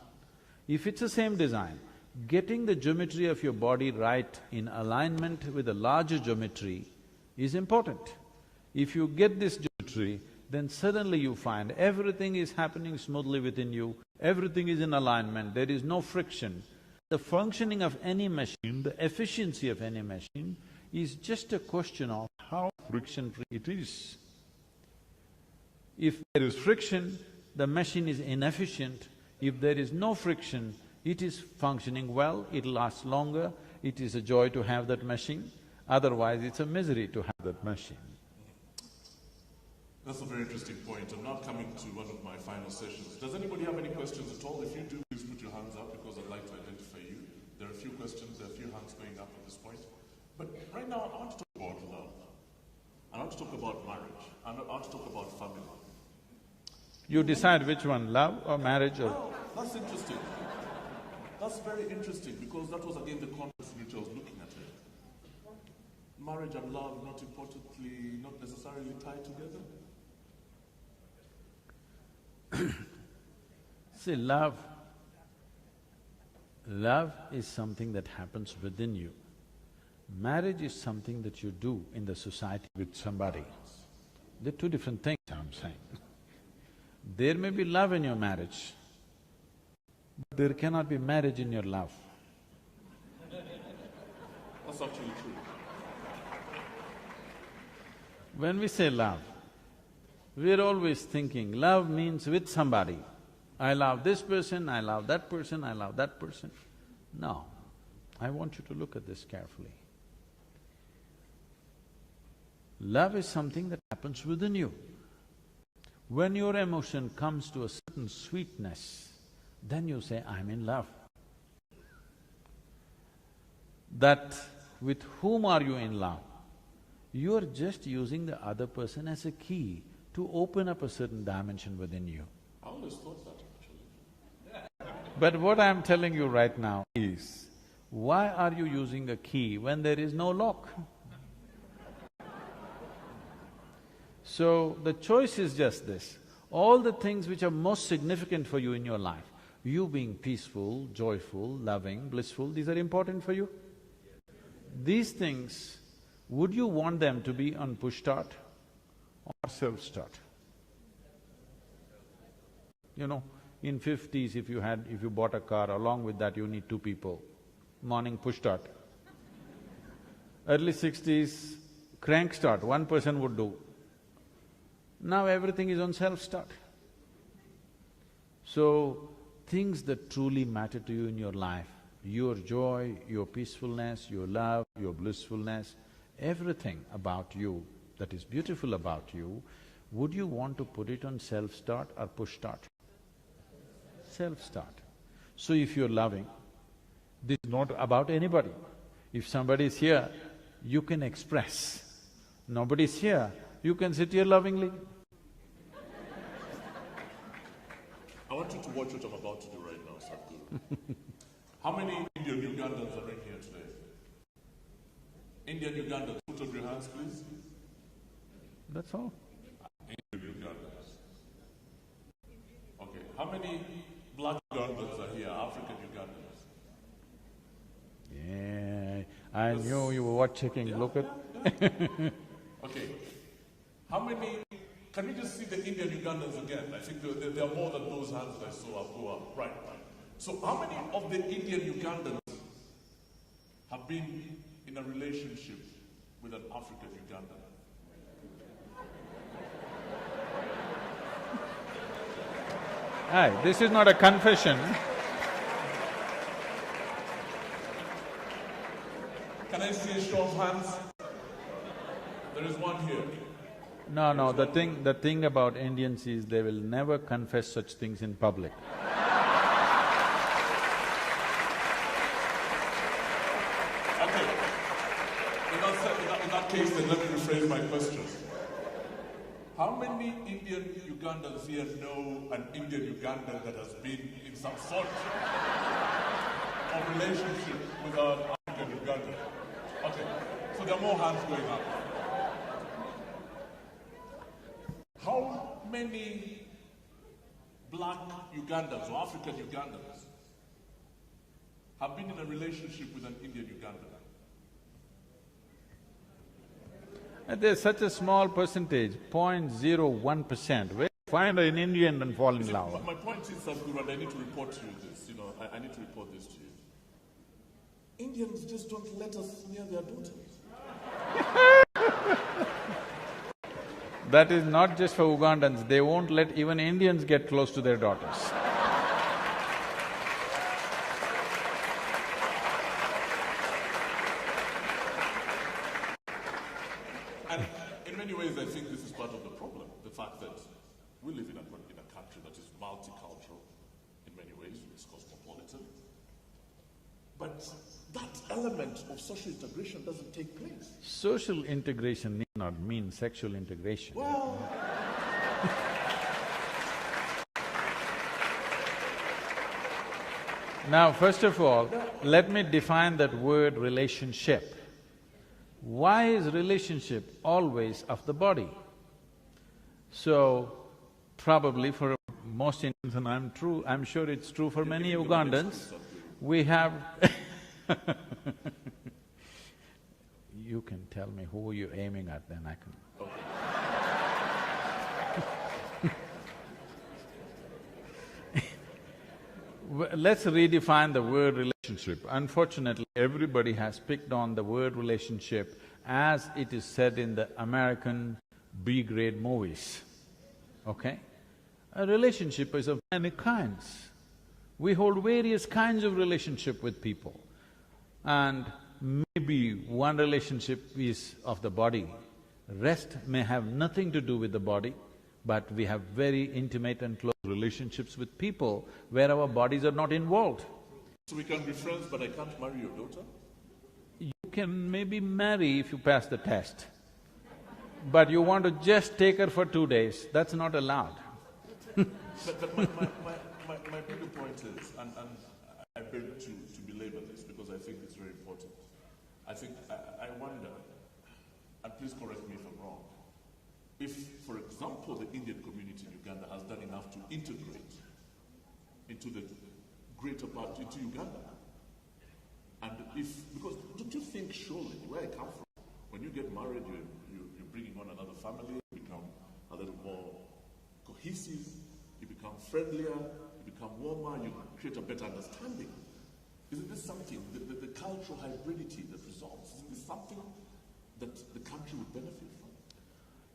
If it's the same design, getting the geometry of your body right in alignment with a larger geometry is important. If you get this geometry, then suddenly you find everything is happening smoothly within you, everything is in alignment, there is no friction. The functioning of any machine, the efficiency of any machine is just a question of how friction-free it is. If there is friction, the machine is inefficient. If there is no friction, it is functioning well, it lasts longer, it is a joy to have that machine, otherwise it's a misery to have that machine. That's a very interesting point. I'm now coming to one of my final sessions. Does anybody have any questions at all? If you do, please put your hands up because I'd like to identify you. There are a few questions, there are a few hands going up at this point. But right now, I want to talk about love. I want to talk about marriage. I want to talk about family. You decide which one, love or marriage or… Oh, that's interesting. That's very interesting because that was again the context in which I was looking at it. Marriage and love not importantly, not necessarily tied together. See, love is something that happens within you. Marriage is something that you do in the society with somebody. They're two different things, I'm saying. There may be love in your marriage, but there cannot be marriage in your love. That's actually true. When we say love, we're always thinking love means with somebody. I love this person, I love that person, I love that person. No, I want you to look at this carefully. Love is something that happens within you. When your emotion comes to a certain sweetness, then you say, I'm in love. That with whom are you in love? You are just using the other person as a key to open up a certain dimension within you. I always thought that actually. But what I'm telling you right now is, why are you using a key when there is no lock? So, the choice is just this. All the things which are most significant for you in your life, you being peaceful, joyful, loving, blissful, these are important for you? These things, would you want them to be on push-start or self-start? You know, in 50s if you bought a car, along with that you need two people. Morning push-start. Early 60s, crank-start, one person would do. Now everything is on self-start. So, things that truly matter to you in your life, your joy, your peacefulness, your love, your blissfulness, everything about you that is beautiful about you, would you want to put it on self-start or push-start? Self-start. So if you're loving, this is not about anybody. If somebody is here, you can express. Nobody's here, you can sit here lovingly. I want you to watch what I'm about to do right now, Sadhguru. How many Indian Ugandans are in here today? Indian Ugandans, put up your hands, please. That's all. Indian Ugandans. Okay, how many black Ugandans are here, African Ugandans? Yeah, I knew you were checking, look at… Okay, how many… Can we just see the Indian Ugandans again? I think there are more than those hands that I saw up go up. Right. So how many of the Indian Ugandans have been in a relationship with an African Ugandan? Aye, this is not a confession. Can I see a show of hands? There is one here. No, the thing about Indians is they will never confess such things in public. Okay. In that case, then let me rephrase my question. How many Indian Ugandans here know an Indian Ugandan that has been in some sort of relationship with an African Ugandan? Okay, so there are more hands going up. How many black Ugandans or African Ugandans have been in a relationship with an Indian Ugandan? And there's such a small percentage, 0.01%. Where find an Indian and fall in love? My point is, Sadhguru, and I need to report to you this, I need to report this to you. Indians just don't let us near their daughters. That is not just for Ugandans, they won't let even Indians get close to their daughters. And in many ways, I think this is part of the problem. The fact that we live in a country that is multicultural in many ways, it's cosmopolitan. But that element of social integration doesn't take place. Social integration need not mean sexual integration. Well… Now, first of all, let me define that word relationship. Why is relationship always of the body? So, probably for most Indians, and I'm sure it's true for many Ugandans, we have You can tell me who you're aiming at, then I can… Let's redefine the word relationship. Unfortunately, everybody has picked on the word relationship as it is said in the American B-grade movies, okay? A relationship is of many kinds. We hold various kinds of relationship with people. And maybe one relationship is of the body, rest may have nothing to do with the body, but we have very intimate and close relationships with people where our bodies are not involved. So we can be friends, but I can't marry your daughter? You can maybe marry if you pass the test, but you want to just take her for 2 days, that's not allowed. But my bigger point is, and I beg to belabor this because I think it's very important. I wonder, and please correct me if I'm wrong, if, for example, the Indian community in Uganda has done enough to integrate into the greater part, into Uganda. And because don't you think surely, where I come from, when you get married, you're bringing on another family, you become a little more cohesive, you become friendlier, you become warmer, you create a better understanding. Isn't this something, the cultural hybridity that results, isn't this something that the country would benefit from?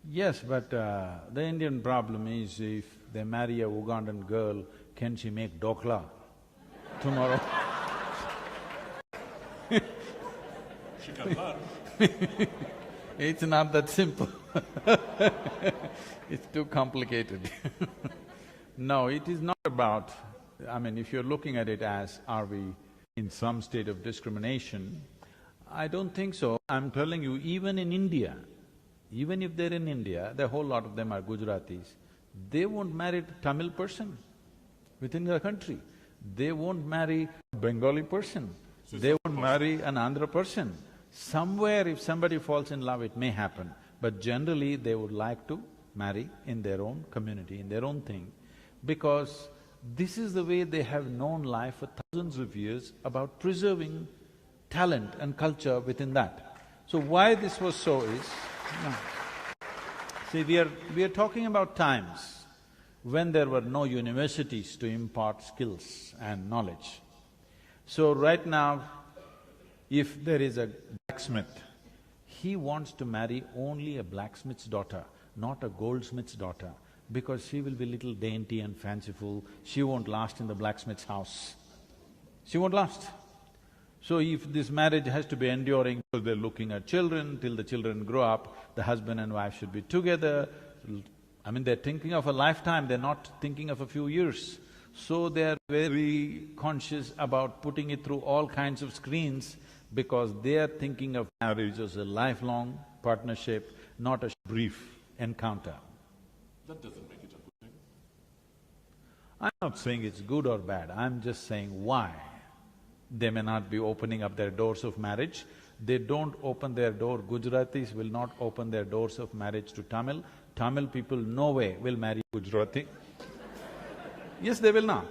Yes, but the Indian problem is if they marry a Ugandan girl, can she make dokla tomorrow? She can learn. It's not that simple. It's too complicated. No, it is not about… I mean, if you're looking at it as, are we in some state of discrimination, I don't think so. I'm telling you, even in India, even if they're in India, the whole lot of them are Gujaratis, they won't marry a Tamil person within the country. They won't marry a Bengali person. They won't marry an Andhra person. Somewhere if somebody falls in love, it may happen, but generally they would like to marry in their own community, in their own thing, because this is the way they have known life for thousands of years about preserving talent and culture within that. So why this was so is… No. See, we are talking about times when there were no universities to impart skills and knowledge. So right now, if there is a blacksmith, he wants to marry only a blacksmith's daughter, not a goldsmith's daughter, because she will be little dainty and fanciful, she won't last in the blacksmith's house. She won't last. So if this marriage has to be enduring, because they're looking at children, till the children grow up, the husband and wife should be together. I mean, they're thinking of a lifetime, they're not thinking of a few years. So they're very conscious about putting it through all kinds of screens because they are thinking of marriage as a lifelong partnership, not a brief encounter. That doesn't make it a good thing. I'm not saying it's good or bad, I'm just saying why. They may not be opening up their doors of marriage. They don't open their door, Gujaratis will not open their doors of marriage to Tamil. Tamil people no way will marry Gujarati. Yes, they will not.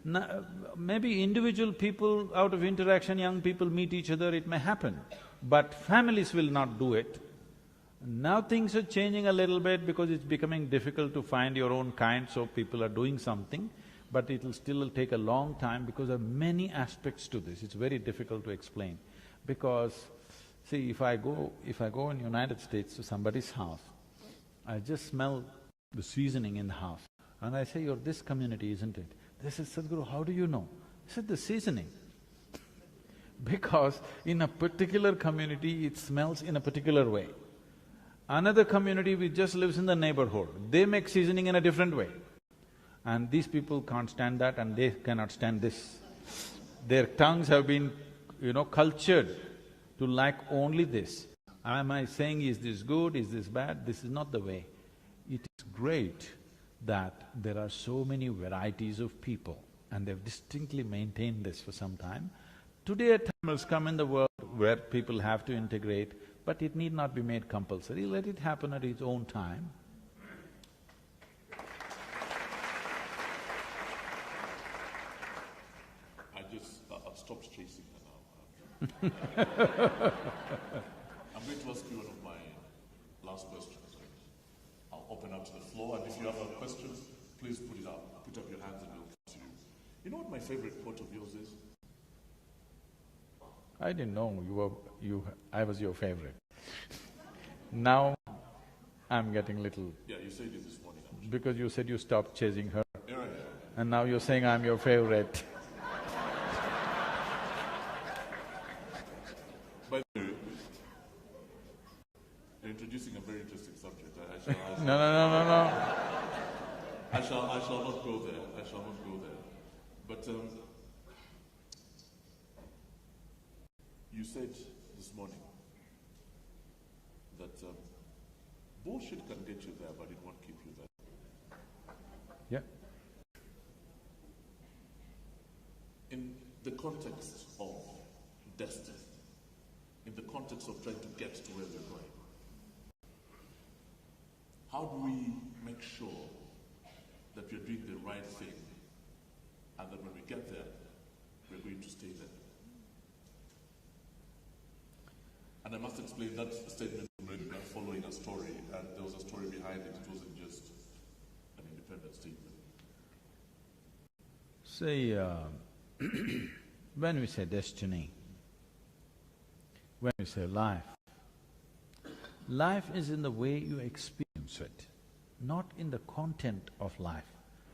Now, maybe individual people, out of interaction, young people meet each other, it may happen, but families will not do it. Now things are changing a little bit because it's becoming difficult to find your own kind, so people are doing something, but it'll still take a long time because there are many aspects to this, it's very difficult to explain. Because, see, if I go in United States to somebody's house, I just smell the seasoning in the house, and I say, "You're this community, isn't it?" They said, "Sadhguru, how do you know?" I said, "The seasoning." Because in a particular community, it smells in a particular way. Another community which just lives in the neighborhood, they make seasoning in a different way. And these people can't stand that and they cannot stand this. Their tongues have been, cultured to like only this. Am I saying, is this good, is this bad? This is not the way. It is great that there are so many varieties of people and they've distinctly maintained this for some time. Today a time has come in the world where people have to integrate, but it need not be made compulsory, let it happen at its own time. I've stopped chasing her now. I'm going to ask you one of my last questions. I'll open up to the floor, and if you have questions, please put it up. Put up your hands and we'll come to you. You know what my favorite quote of yours is? I didn't know I was your favorite. Now, I'm getting little… Yeah, you said it this morning. Because you said you stopped chasing her. Yeah, right. And now you're saying I'm your favorite. By the way, you're introducing a very interesting subject. No. I shall not go there. I shall not go there. But you said this morning that bullshit can get you there, but it won't keep you there. Yeah. In the context of destiny, in the context of trying to get to where we're going, how do we make sure that we're doing the right thing and that when we get there, we're going to stay there? And I must explain that statement by following a story, and there was a story behind it. It wasn't just an independent statement. Say, when we say destiny, when we say life, life is in the way you experience it, not in the content of life.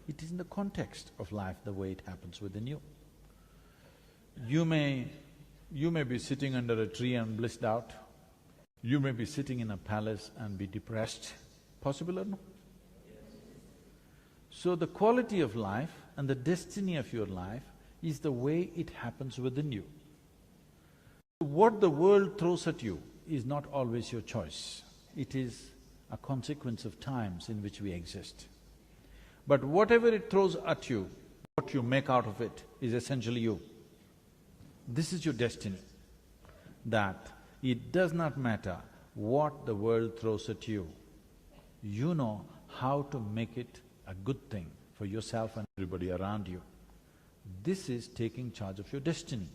It is in the context of life, the way it happens within you. You may be sitting under a tree and blissed out. You may be sitting in a palace and be depressed. Possible or no? So the quality of life and the destiny of your life is the way it happens within you. What the world throws at you is not always your choice. It is a consequence of times in which we exist. But whatever it throws at you, what you make out of it is essentially you. This is your destiny, that it does not matter what the world throws at you. You know how to make it a good thing for yourself and everybody around you. This is taking charge of your destiny.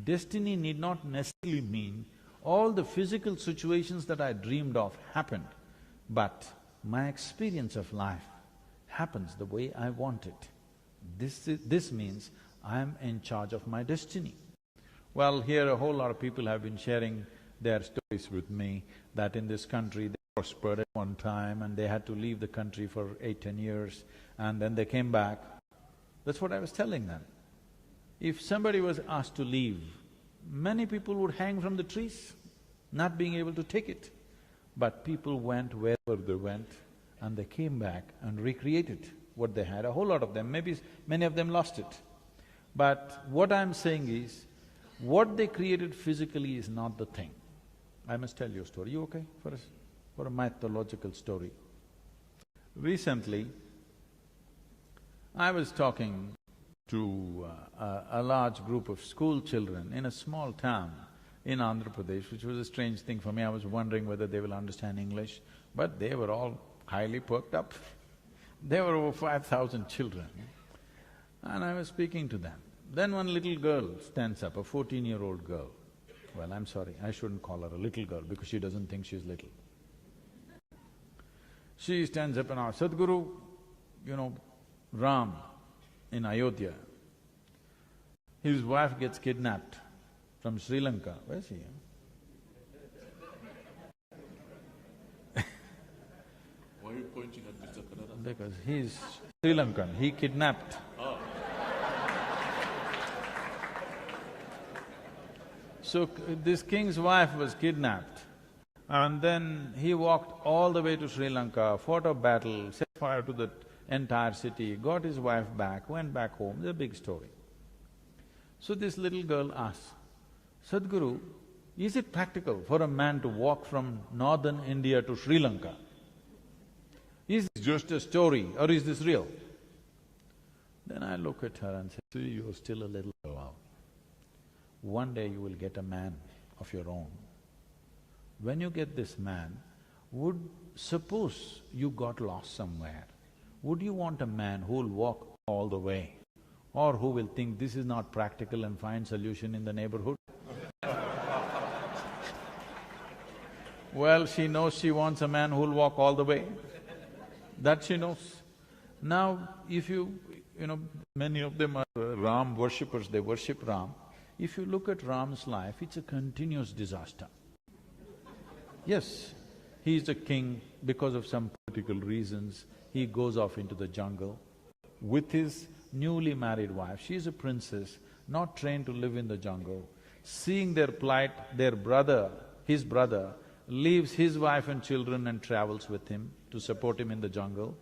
Destiny need not necessarily mean all the physical situations that I dreamed of happened, but my experience of life happens the way I want it. This means I am in charge of my destiny. Well, here a whole lot of people have been sharing their stories with me that in this country they prospered at one time and they had to leave the country for 8–10 years and then they came back. That's what I was telling them. If somebody was asked to leave, many people would hang from the trees, not being able to take it. But people went wherever they went and they came back and recreated what they had. A whole lot of them, maybe many of them lost it. But what I'm saying is, what they created physically is not the thing. I must tell you a story. You okay for a mythological story? Recently, I was talking to a large group of school children in a small town in Andhra Pradesh, which was a strange thing for me. I was wondering whether they will understand English, but they were all highly perked up. There were over 5,000 children, and I was speaking to them. Then one little girl stands up, a 14-year-old girl. Well, I'm sorry, I shouldn't call her a little girl because she doesn't think she's little. She stands up and asks, Sadhguru, Ram in Ayodhya, his wife gets kidnapped from Sri Lanka. Where's he? Why are you pointing at Mr. Kannada? Because he's Sri Lankan, he kidnapped. Oh. So this king's wife was kidnapped And then he walked all the way to Sri Lanka, fought a battle, set fire to the entire city, got his wife back, went back home. It's a big story. So this little girl asked, Sadhguru, is it practical for a man to walk from northern India to Sri Lanka? Is this just a story or is this real? Then I look at her and say, see, you're still a little girl. One day you will get a man of your own. When you get this man, suppose you got lost somewhere, would you want a man who will walk all the way or who will think this is not practical and find solution in the neighborhood? Well, she knows she wants a man who will walk all the way. That she knows. Now, if you know, many of them are Ram worshippers, they worship Ram. If you look at Ram's life, it's a continuous disaster. Yes, he is a king because of some political reasons, he goes off into the jungle with his newly married wife. She is a princess, not trained to live in the jungle. Seeing their plight, his brother, leaves his wife and children and travels with him to support him in the jungle.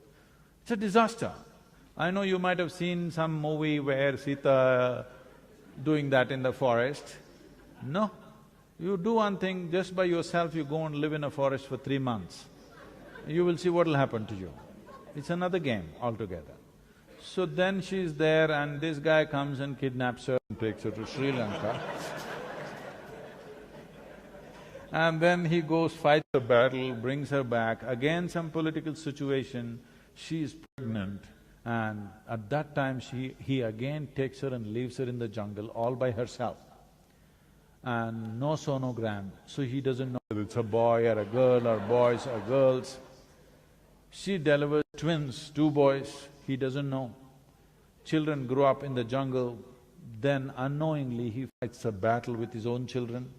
It's a disaster. I know you might have seen some movie where Sita doing that in the forest. No, you do one thing, just by yourself you go and live in a forest for 3 months. You will see what will happen to you. It's another game altogether. So then she's there and this guy comes and kidnaps her and takes her to Sri Lanka. And then he goes, fights the battle, brings her back, again some political situation, she is pregnant, and at that time he again takes her and leaves her in the jungle all by herself. And no sonogram, so he doesn't know whether it's a boy or a girl or boys or girls. She delivers twins, 2 boys, he doesn't know. Children grow up in the jungle, then unknowingly he fights a battle with his own children.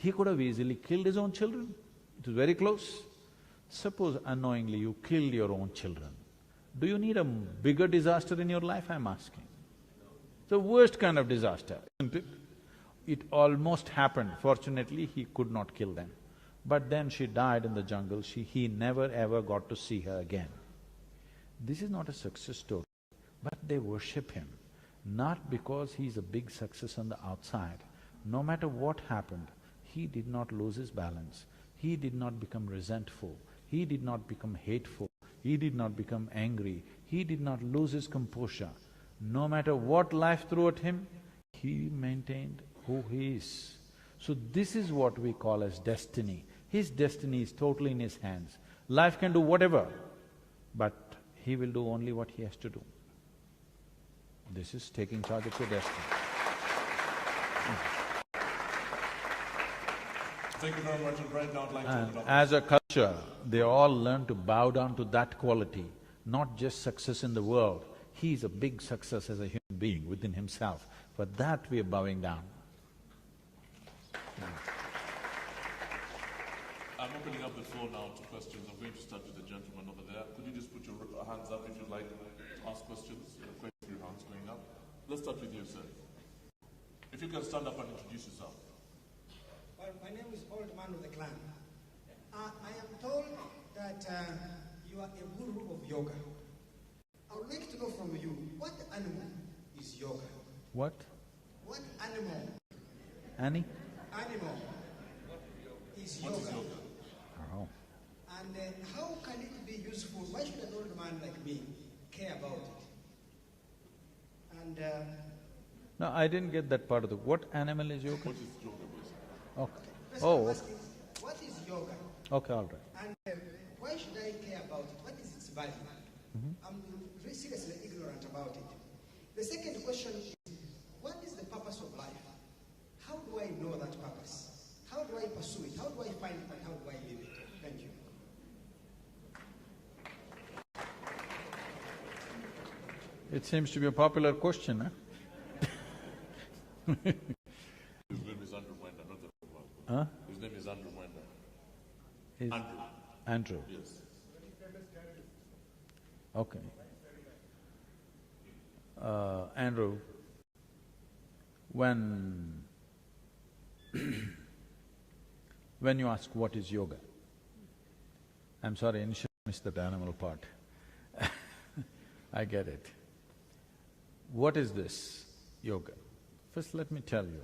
He could have easily killed his own children, it was very close. Suppose unknowingly you killed your own children. Do you need a bigger disaster in your life, I'm asking? The worst kind of disaster, isn't it? It almost happened, fortunately he could not kill them. But then she died in the jungle, he never ever got to see her again. This is not a success story, but they worship him, not because he's a big success on the outside. No matter what happened, he did not lose his balance, he did not become resentful, he did not become hateful, he did not become angry, he did not lose his composure. No matter what life threw at him, he maintained who he is. So this is what we call as destiny. His destiny is totally in his hands. Life can do whatever, but he will do only what he has to do. This is taking charge of your destiny. Thank you very much, and right now I'd like to open up… As a culture, they all learn to bow down to that quality, not just success in the world. He is a big success as a human being within himself. For that we are bowing down. I'm opening up the floor now to questions. I'm going to start with the gentleman over there. Could you just put your hands up if you'd like to ask questions? Quite a few hands going up. Let's start with you, sir. If you can stand up and introduce yourself. Well, my name is Old Man of the Clan. I am told that you are a guru of yoga. I would like to know from you, what animal is yoga? What? What animal? Annie? Animal is yoga. What is yoga? Oh. And how can it be useful? Why should an old man like me care about it? And No, I didn't get that part of the… What animal is yoga? What is yoga, basically? Okay. First I'm asking, what is yoga? Okay, all right. And why should I care about it? What is its value? I'm seriously ignorant about it. The second question is, what is the purpose of life? How do I know that purpose? How do I pursue it? How do I find it and how do I live it? Thank you. It seems to be a popular question, huh? His name is Andrew Mwenda, not the one. Huh? His name is Andrew Mwenda. Is Andrew. Andrew. Yes. Okay. Andrew, when when you ask what is yoga. I'm sorry, initially I missed that animal part. I get it. What is this yoga? First let me tell you,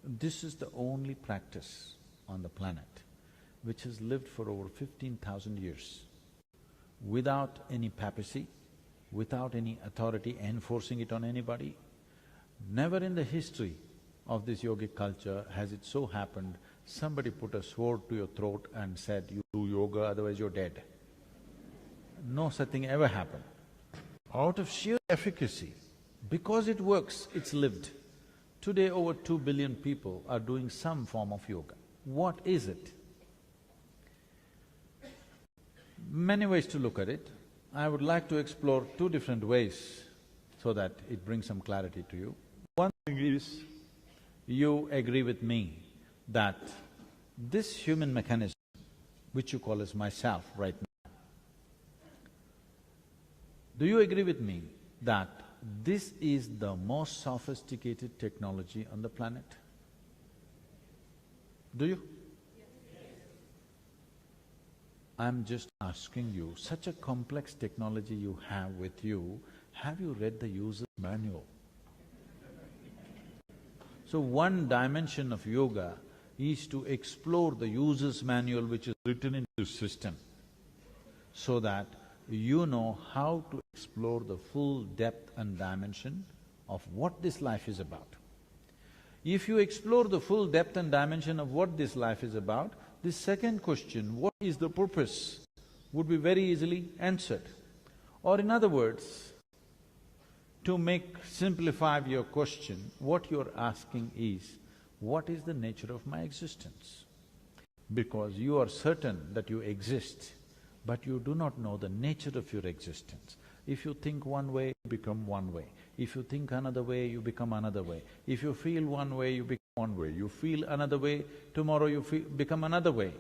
this is the only practice on the planet which has lived for over 15,000 years without any papacy, without any authority enforcing it on anybody. Never in the history of this yogic culture has it so happened somebody put a sword to your throat and said, you do yoga, otherwise you're dead. No such thing ever happened. Out of sheer efficacy, because it works, it's lived. Today over 2 billion people are doing some form of yoga. What is it? Many ways to look at it. I would like to explore two different ways so that it brings some clarity to you. One thing is, you agree with me that this human mechanism, which you call as myself right now, do you agree with me that this is the most sophisticated technology on the planet? Do you? I'm just asking you, such a complex technology you have with you, have you read the user's manual? So one dimension of yoga is to explore the user's manual which is written into the system, so that you know how to explore the full depth and dimension of what this life is about. If you explore the full depth and dimension of what this life is about, this second question, what is the purpose, would be very easily answered. Or in other words, to simplify your question, what you're asking is, what is the nature of my existence? Because you are certain that you exist, but you do not know the nature of your existence. If you think one way, you become one way. If you think another way, you become another way. If you feel one way, you become one way. You feel another way, tomorrow you become another way.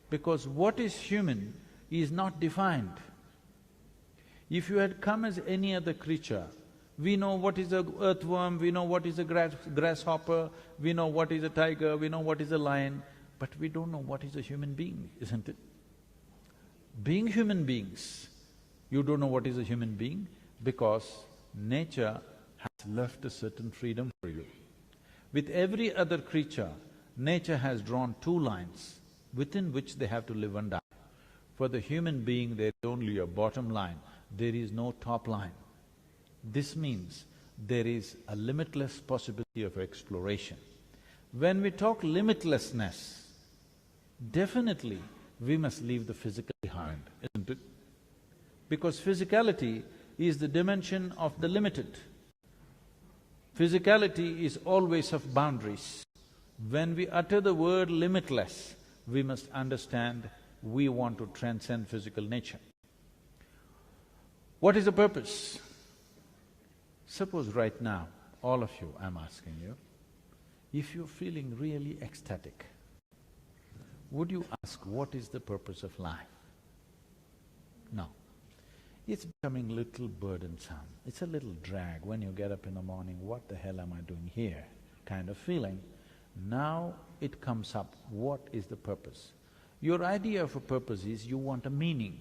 Because what is human is not defined. If you had come as any other creature, we know what is a earthworm, we know what is a grasshopper, we know what is a tiger, we know what is a lion, but we don't know what is a human being, isn't it? Being human beings, you don't know what is a human being because nature has left a certain freedom for you. With every other creature, nature has drawn two lines within which they have to live and die. For the human being, there is only a bottom line, there is no top line. This means there is a limitless possibility of exploration. When we talk limitlessness, definitely we must leave the physical behind, isn't it? Because physicality is the dimension of the limited. Physicality is always of boundaries. When we utter the word limitless, we must understand we want to transcend physical nature. What is the purpose? Suppose right now, all of you, I'm asking you, if you're feeling really ecstatic, would you ask, what is the purpose of life? No. It's becoming a little burdensome, it's a little drag when you get up in the morning, what the hell am I doing here, kind of feeling. Now it comes up, what is the purpose? Your idea of a purpose is you want a meaning.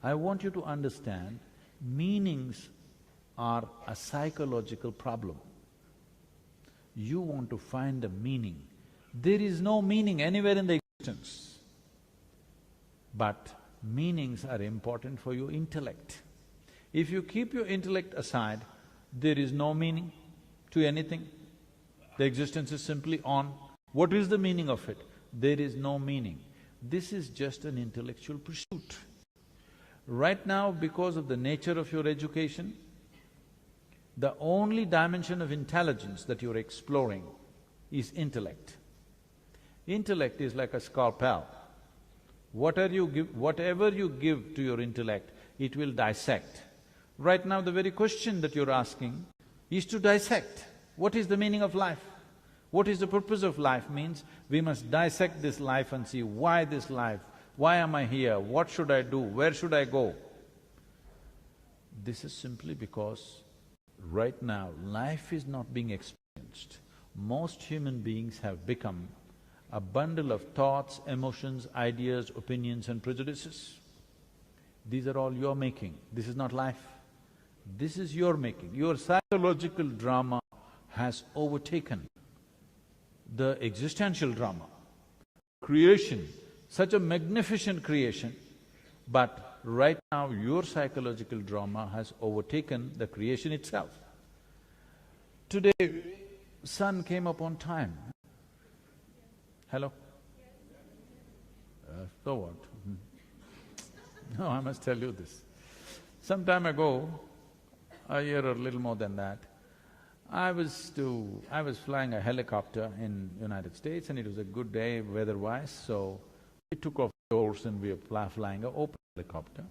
I want you to understand, meanings are a psychological problem. You want to find a meaning. There is no meaning anywhere in the existence. But meanings are important for your intellect. If you keep your intellect aside, there is no meaning to anything. The existence is simply on. What is the meaning of it? There is no meaning. This is just an intellectual pursuit. Right now, because of the nature of your education, the only dimension of intelligence that you're exploring is intellect. Intellect is like a scalpel. Whatever you give to your intellect, it will dissect. Right now, the very question that you're asking is to dissect. What is the meaning of life? What is the purpose of life means we must dissect this life and see why this life, why am I here, what should I do, where should I go? This is simply because right now, life is not being experienced. Most human beings have become a bundle of thoughts, emotions, ideas, opinions and prejudices. These are all your making, this is not life. This is your making. Your psychological drama has overtaken the existential drama. Creation, such a magnificent creation, but right now your psychological drama has overtaken the creation itself. Today, sun came up on time. Hello? So what? No, I must tell you this. Some time ago, a year or a little more than that, I was flying a helicopter in United States and it was a good day weather-wise, so we took off the doors and we were flying an open helicopter.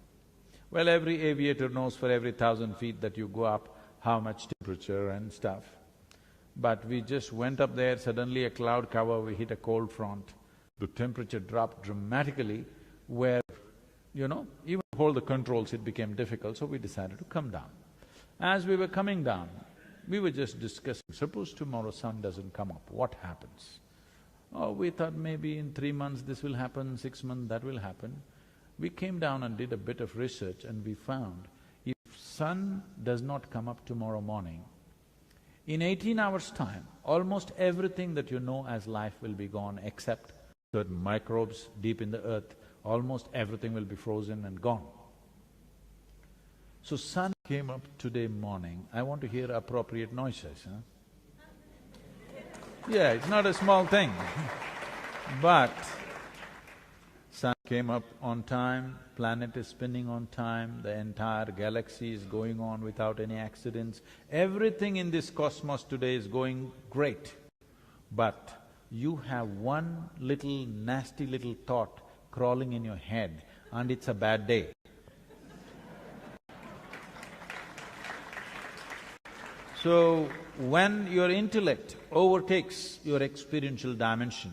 Well, every aviator knows for every 1,000 feet that you go up, how much temperature and stuff. But we just went up there, suddenly a cloud cover, we hit a cold front. The temperature dropped dramatically where, even to hold the controls it became difficult, so we decided to come down. As we were coming down, we were just discussing, suppose tomorrow sun doesn't come up, what happens? Oh, we thought maybe in 3 months this will happen, 6 months that will happen. We came down and did a bit of research and we found if sun does not come up tomorrow morning, in 18 hours' time, almost everything that you know as life will be gone except certain microbes deep in the earth, almost everything will be frozen and gone. So sun came up today morning, I want to hear appropriate noises, Yeah, it's not a small thing but sun came up on time, planet is spinning on time, the entire galaxy is going on without any accidents. Everything in this cosmos today is going great. But you have one little nasty little thought crawling in your head and it's a bad day. So, when your intellect overtakes your experiential dimension,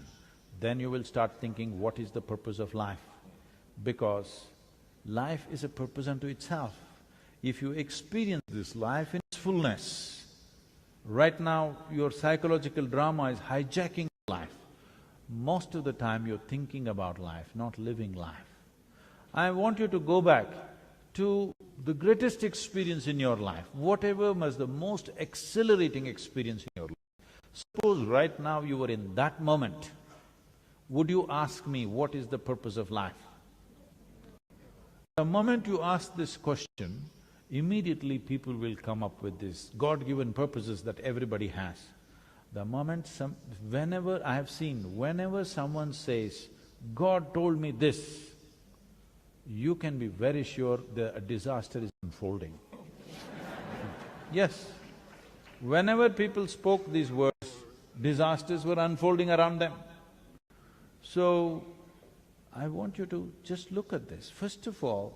then you will start thinking, what is the purpose of life? Because life is a purpose unto itself. If you experience this life in its fullness, right now your psychological drama is hijacking life. Most of the time you're thinking about life, not living life. I want you to go back to the greatest experience in your life, whatever was the most exhilarating experience in your life. Suppose right now you were in that moment, would you ask me, what is the purpose of life? The moment you ask this question, immediately people will come up with these God-given purposes that everybody has. The moment whenever I have seen, whenever someone says, God told me this, you can be very sure a disaster is unfolding. Yes, whenever people spoke these words, disasters were unfolding around them. So, I want you to just look at this. First of all,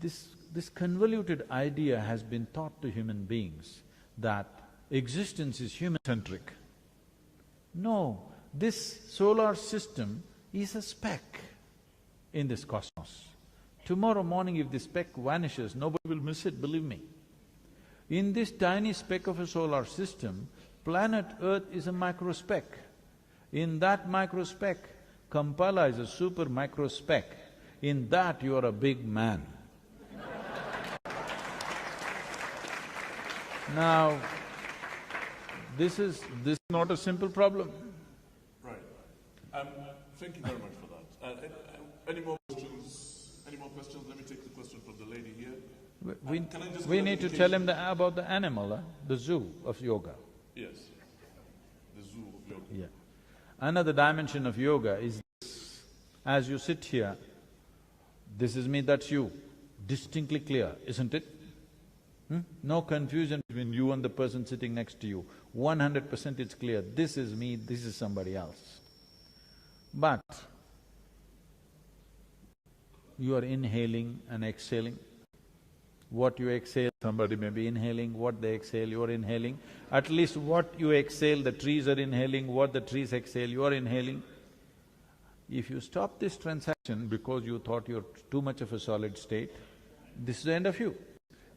this convoluted idea has been taught to human beings that existence is human-centric. No, this solar system is a speck in this cosmos. Tomorrow morning if this speck vanishes, nobody will miss it, believe me. In this tiny speck of a solar system, planet Earth is a microspeck. In that microspeck, Kampala is a super microspeck. In that you are a big man. Now, this is not a simple problem. Right. Thank you very much for that. Any more questions? Any more questions? Let me take the question from the lady here. We need to tell him about the animal, the zoo of yoga. Yes, the zoo of yoga. Yeah. Another dimension of yoga is this. As you sit here, this is me, that's you, distinctly clear, isn't it? No confusion between you and the person sitting next to you. 100% it's clear, this is me, this is somebody else. But you are inhaling and exhaling. What you exhale, somebody may be inhaling, what they exhale, you are inhaling. At least what you exhale, the trees are inhaling, what the trees exhale, you are inhaling. If you stop this transaction because you thought you're too much of a solid state, this is the end of you.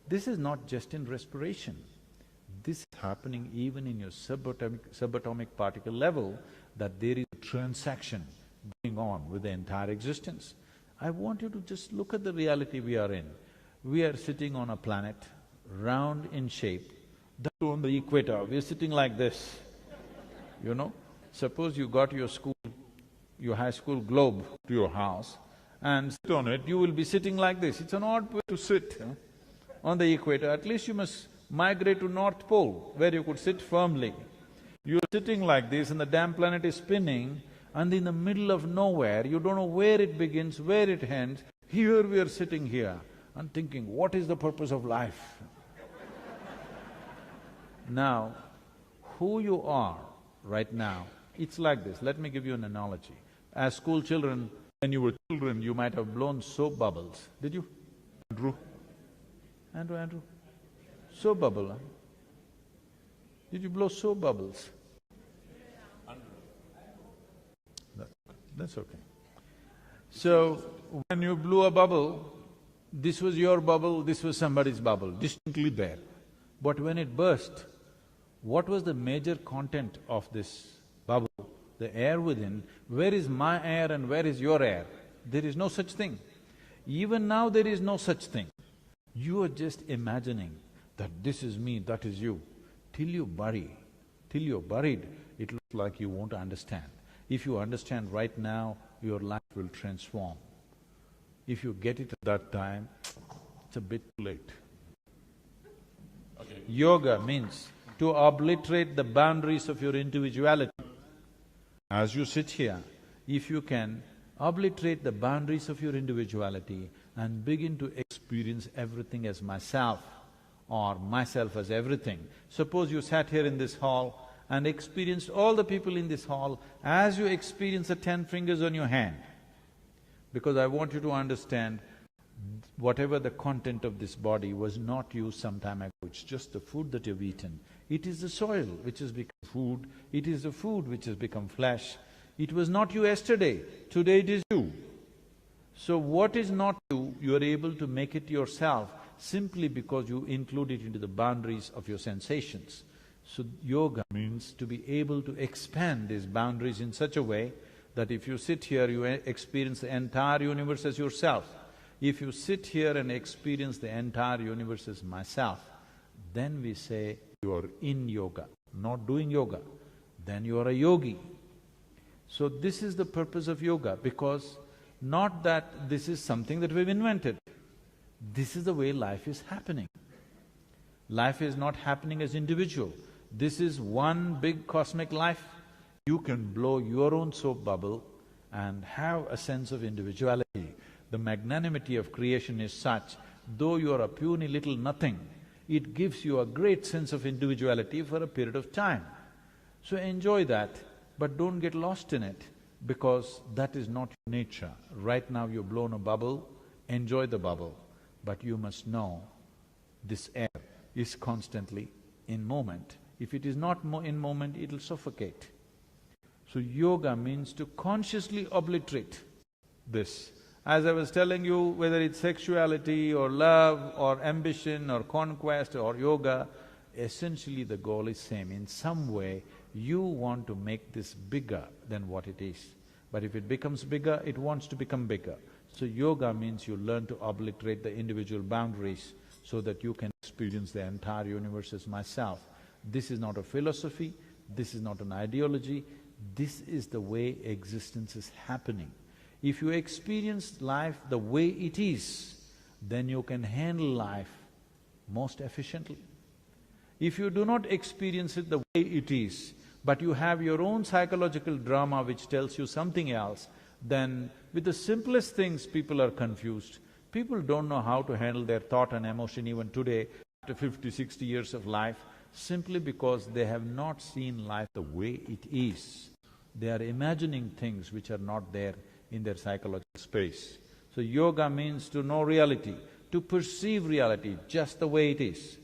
This is not just in respiration. This is happening even in your subatomic particle level, that there is a transaction going on with the entire existence. I want you to just look at the reality we are in. We are sitting on a planet, round in shape, that's on the equator, we are sitting like this, you know. Suppose you got your high school globe to your house and sit on it, you will be sitting like this. It's an odd way to sit, on the equator. At least you must migrate to North Pole, where you could sit firmly. You're sitting like this and the damn planet is spinning, and in the middle of nowhere, you don't know where it begins, where it ends. Here we are sitting here and thinking, what is the purpose of life? Now, who you are right now, it's like this. Let me give you an analogy. As school children, when you were children, you might have blown soap bubbles. Did you? Andrew? Soap bubble, huh? Did you blow soap bubbles? That's okay. So, when you blew a bubble, this was your bubble, this was somebody's bubble, distinctly there. But when it burst, what was the major content of this bubble? The air within. Where is my air and where is your air? There is no such thing. Even now there is no such thing. You are just imagining that this is me, that is you. Till you're buried, it looks like you won't understand. If you understand right now, your life will transform. If you get it at that time, it's a bit too late. Okay. Yoga means to obliterate the boundaries of your individuality. As you sit here, if you can obliterate the boundaries of your individuality and begin to experience everything as myself or myself as everything. Suppose you sat here in this hall and experienced all the people in this hall as you experience the 10 fingers on your hand. Because I want you to understand, whatever the content of this body was not you some time ago, it's just the food that you've eaten. It is the soil which has become food, it is the food which has become flesh. It was not you yesterday, today it is you. So what is not you, you are able to make it yourself simply because you include it into the boundaries of your sensations. So yoga means to be able to expand these boundaries in such a way that if you sit here, you experience the entire universe as yourself. If you sit here and experience the entire universe as myself, then we say you are in yoga, not doing yoga. Then you are a yogi. So this is the purpose of yoga, because not that this is something that we've invented. This is the way life is happening. Life is not happening as individual. This is one big cosmic life. You can blow your own soap bubble and have a sense of individuality. The magnanimity of creation is such, though you are a puny little nothing, it gives you a great sense of individuality for a period of time. So enjoy that, but don't get lost in it, because that is not your nature. Right now you've blown a bubble, enjoy the bubble, but you must know this air is constantly in moment. If it is not in moment, it'll suffocate. So yoga means to consciously obliterate this. As I was telling you, whether it's sexuality or love or ambition or conquest or yoga, essentially the goal is same. In some way, you want to make this bigger than what it is. But if it becomes bigger, it wants to become bigger. So yoga means you learn to obliterate the individual boundaries so that you can experience the entire universe as myself. This is not a philosophy, this is not an ideology, this is the way existence is happening. If you experience life the way it is, then you can handle life most efficiently. If you do not experience it the way it is, but you have your own psychological drama which tells you something else, then with the simplest things people are confused. People don't know how to handle their thought and emotion even today, after 50, 60 years of life, simply because they have not seen life the way it is. They are imagining things which are not there in their psychological space. So yoga means to know reality, to perceive reality just the way it is.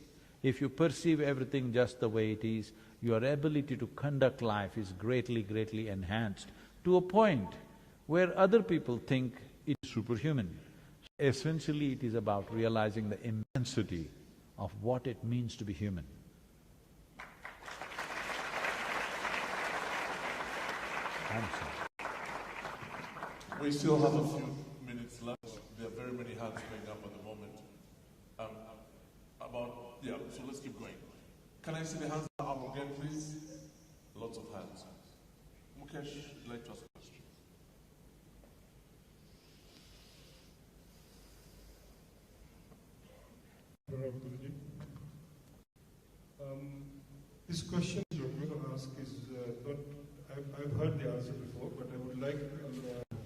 If you perceive everything just the way it is, your ability to conduct life is greatly, greatly enhanced to a point where other people think it's superhuman. Essentially, it is about realizing the immensity of what it means to be human. I'm sorry. We still have a few minutes left. There are very many hands going up at the moment. So let's keep going. Can I see the hands up again, please? Lots of hands. Mukesh, would you like to ask a question? This question you're going to ask is not, I've heard the answer before, but I would like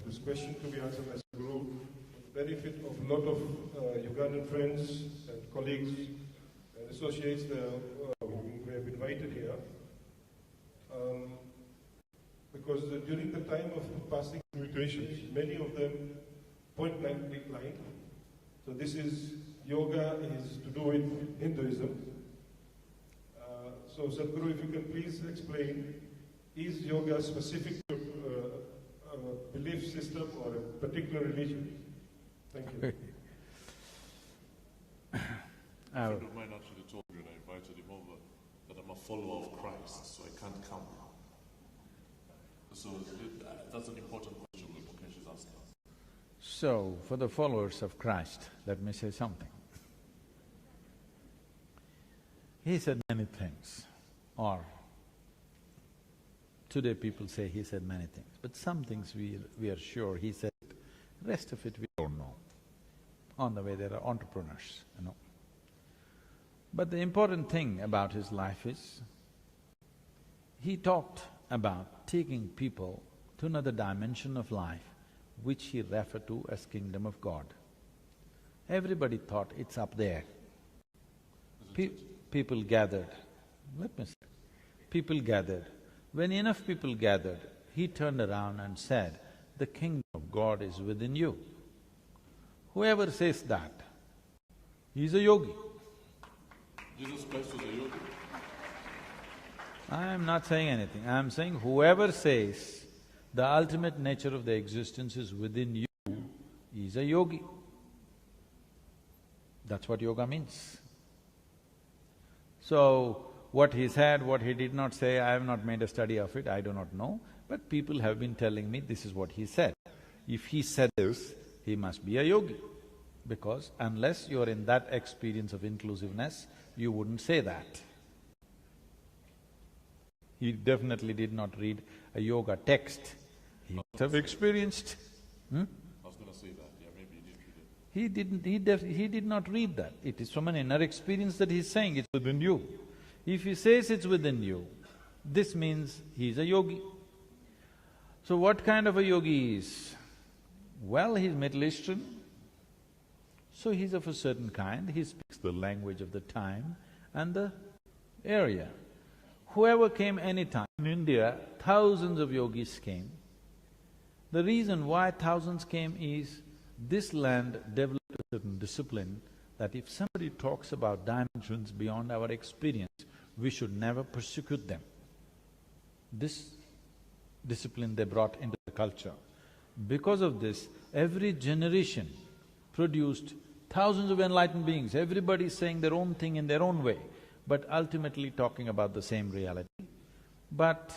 this question to be answered as a group, benefit of a lot of Ugandan friends and colleagues and associates who have invited here. Because during the time of passing invitations, many of them point blank declined. So this is, yoga is to do with Hinduism. So Sadhguru, if you can please explain, is yoga specific to a belief system or a particular religion? Thank you. A friend of mine actually told me when I invited him over that I'm a follower of Christ, so I can't come. So that's an important question that Mukesh is asking. So, for the followers of Christ, let me say something. He said many things, or today people say he said many things, but some things we are sure he said, rest of it we don't know. On the way there are entrepreneurs, you know. But the important thing about his life is, he talked about taking people to another dimension of life, which he referred to as Kingdom of God. Everybody thought it's up there. People gathered, let me say, people gathered. When enough people gathered, he turned around and said, the Kingdom of God is within you. Whoever says that, he's a yogi. Jesus Christ was a yogi? I am not saying anything, I am saying whoever says the ultimate nature of the existence is within you is a yogi. That's what yoga means. So, what he said, what he did not say, I have not made a study of it, I do not know, but people have been telling me this is what he said. If he said this, he must be a yogi, because unless you're in that experience of inclusiveness, you wouldn't say that. He definitely did not read a yoga text, he must have experienced. I was gonna say that, yeah, maybe he didn't read it. He did not read that. It is from an inner experience that he's saying it's within you. If he says it's within you, this means he's a yogi. So what kind of a yogi he is? Well, he's Middle Eastern, so he's of a certain kind, he speaks the language of the time and the area. Whoever came anytime, in India, thousands of yogis came. The reason why thousands came is, this land developed a certain discipline that if somebody talks about dimensions beyond our experience, we should never persecute them. This discipline they brought into the culture. Because of this, every generation produced thousands of enlightened beings, everybody saying their own thing in their own way, but ultimately talking about the same reality. But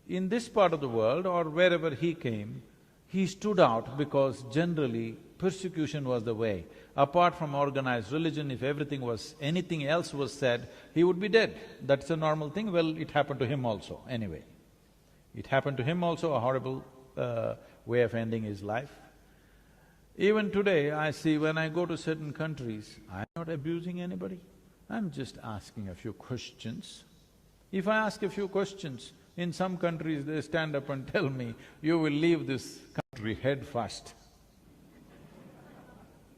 in this part of the world or wherever he came, he stood out because generally persecution was the way. Apart from organized religion, if anything else was said, he would be dead. That's a normal thing. Well, it happened to him also, anyway. It happened to him also, a horrible way of ending his life. Even today, I see when I go to certain countries, I'm not abusing anybody, I'm just asking a few questions. If I ask a few questions, in some countries they stand up and tell me, you will leave this country head first.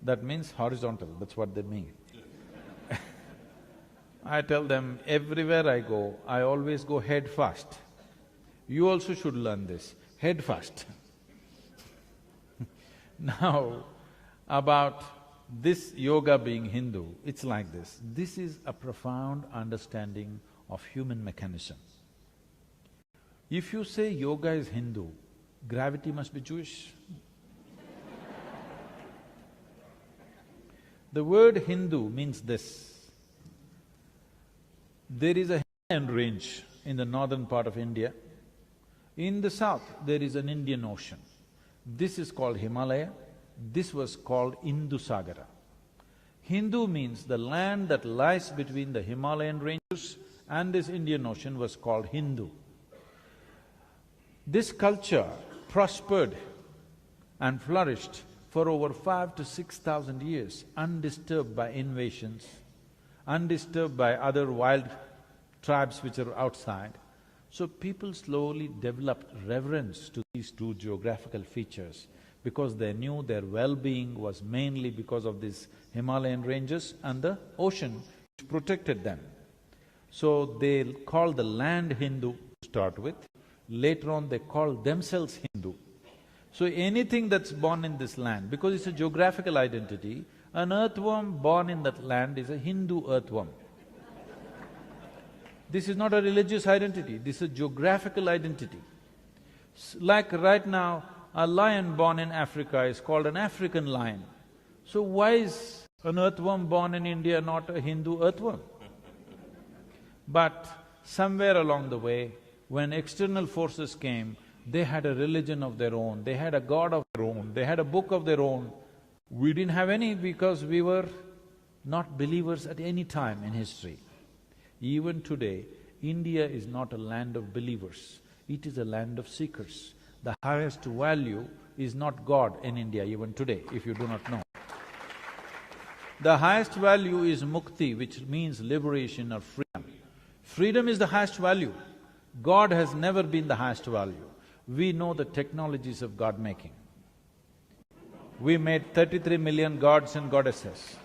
That means horizontal, that's what they mean. I tell them, everywhere I go, I always go head first. You also should learn this, head first. Now, about this yoga being Hindu, it's like this. This is a profound understanding of human mechanism. If you say yoga is Hindu, gravity must be Jewish. The word Hindu means this. There is a Himalayan range in the northern part of India, In the south, there is an Indian Ocean. This is called Himalaya, this was called Indusagara. Hindu means the land that lies between the Himalayan ranges and this Indian Ocean was called Hindu. This culture prospered and flourished for over 5,000 to 6,000 years, undisturbed by invasions, undisturbed by other wild tribes which are outside. So people slowly developed reverence to these two geographical features because they knew their well-being was mainly because of these Himalayan ranges and the ocean which protected them. So they called the land Hindu to start with, later on they called themselves Hindu. So anything that's born in this land, because it's a geographical identity, an earthworm born in that land is a Hindu earthworm. This is not a religious identity, this is a geographical identity. Like right now, a lion born in Africa is called an African lion. So why is an earthworm born in India not a Hindu earthworm? But somewhere along the way, when external forces came, they had a religion of their own, they had a god of their own, they had a book of their own. We didn't have any because we were not believers at any time in history. Even today, India is not a land of believers, it is a land of seekers. The highest value is not God in India even today, if you do not know. The highest value is mukti, which means liberation or freedom. Freedom is the highest value. God has never been the highest value. We know the technologies of God-making. We made 33 million gods and goddesses.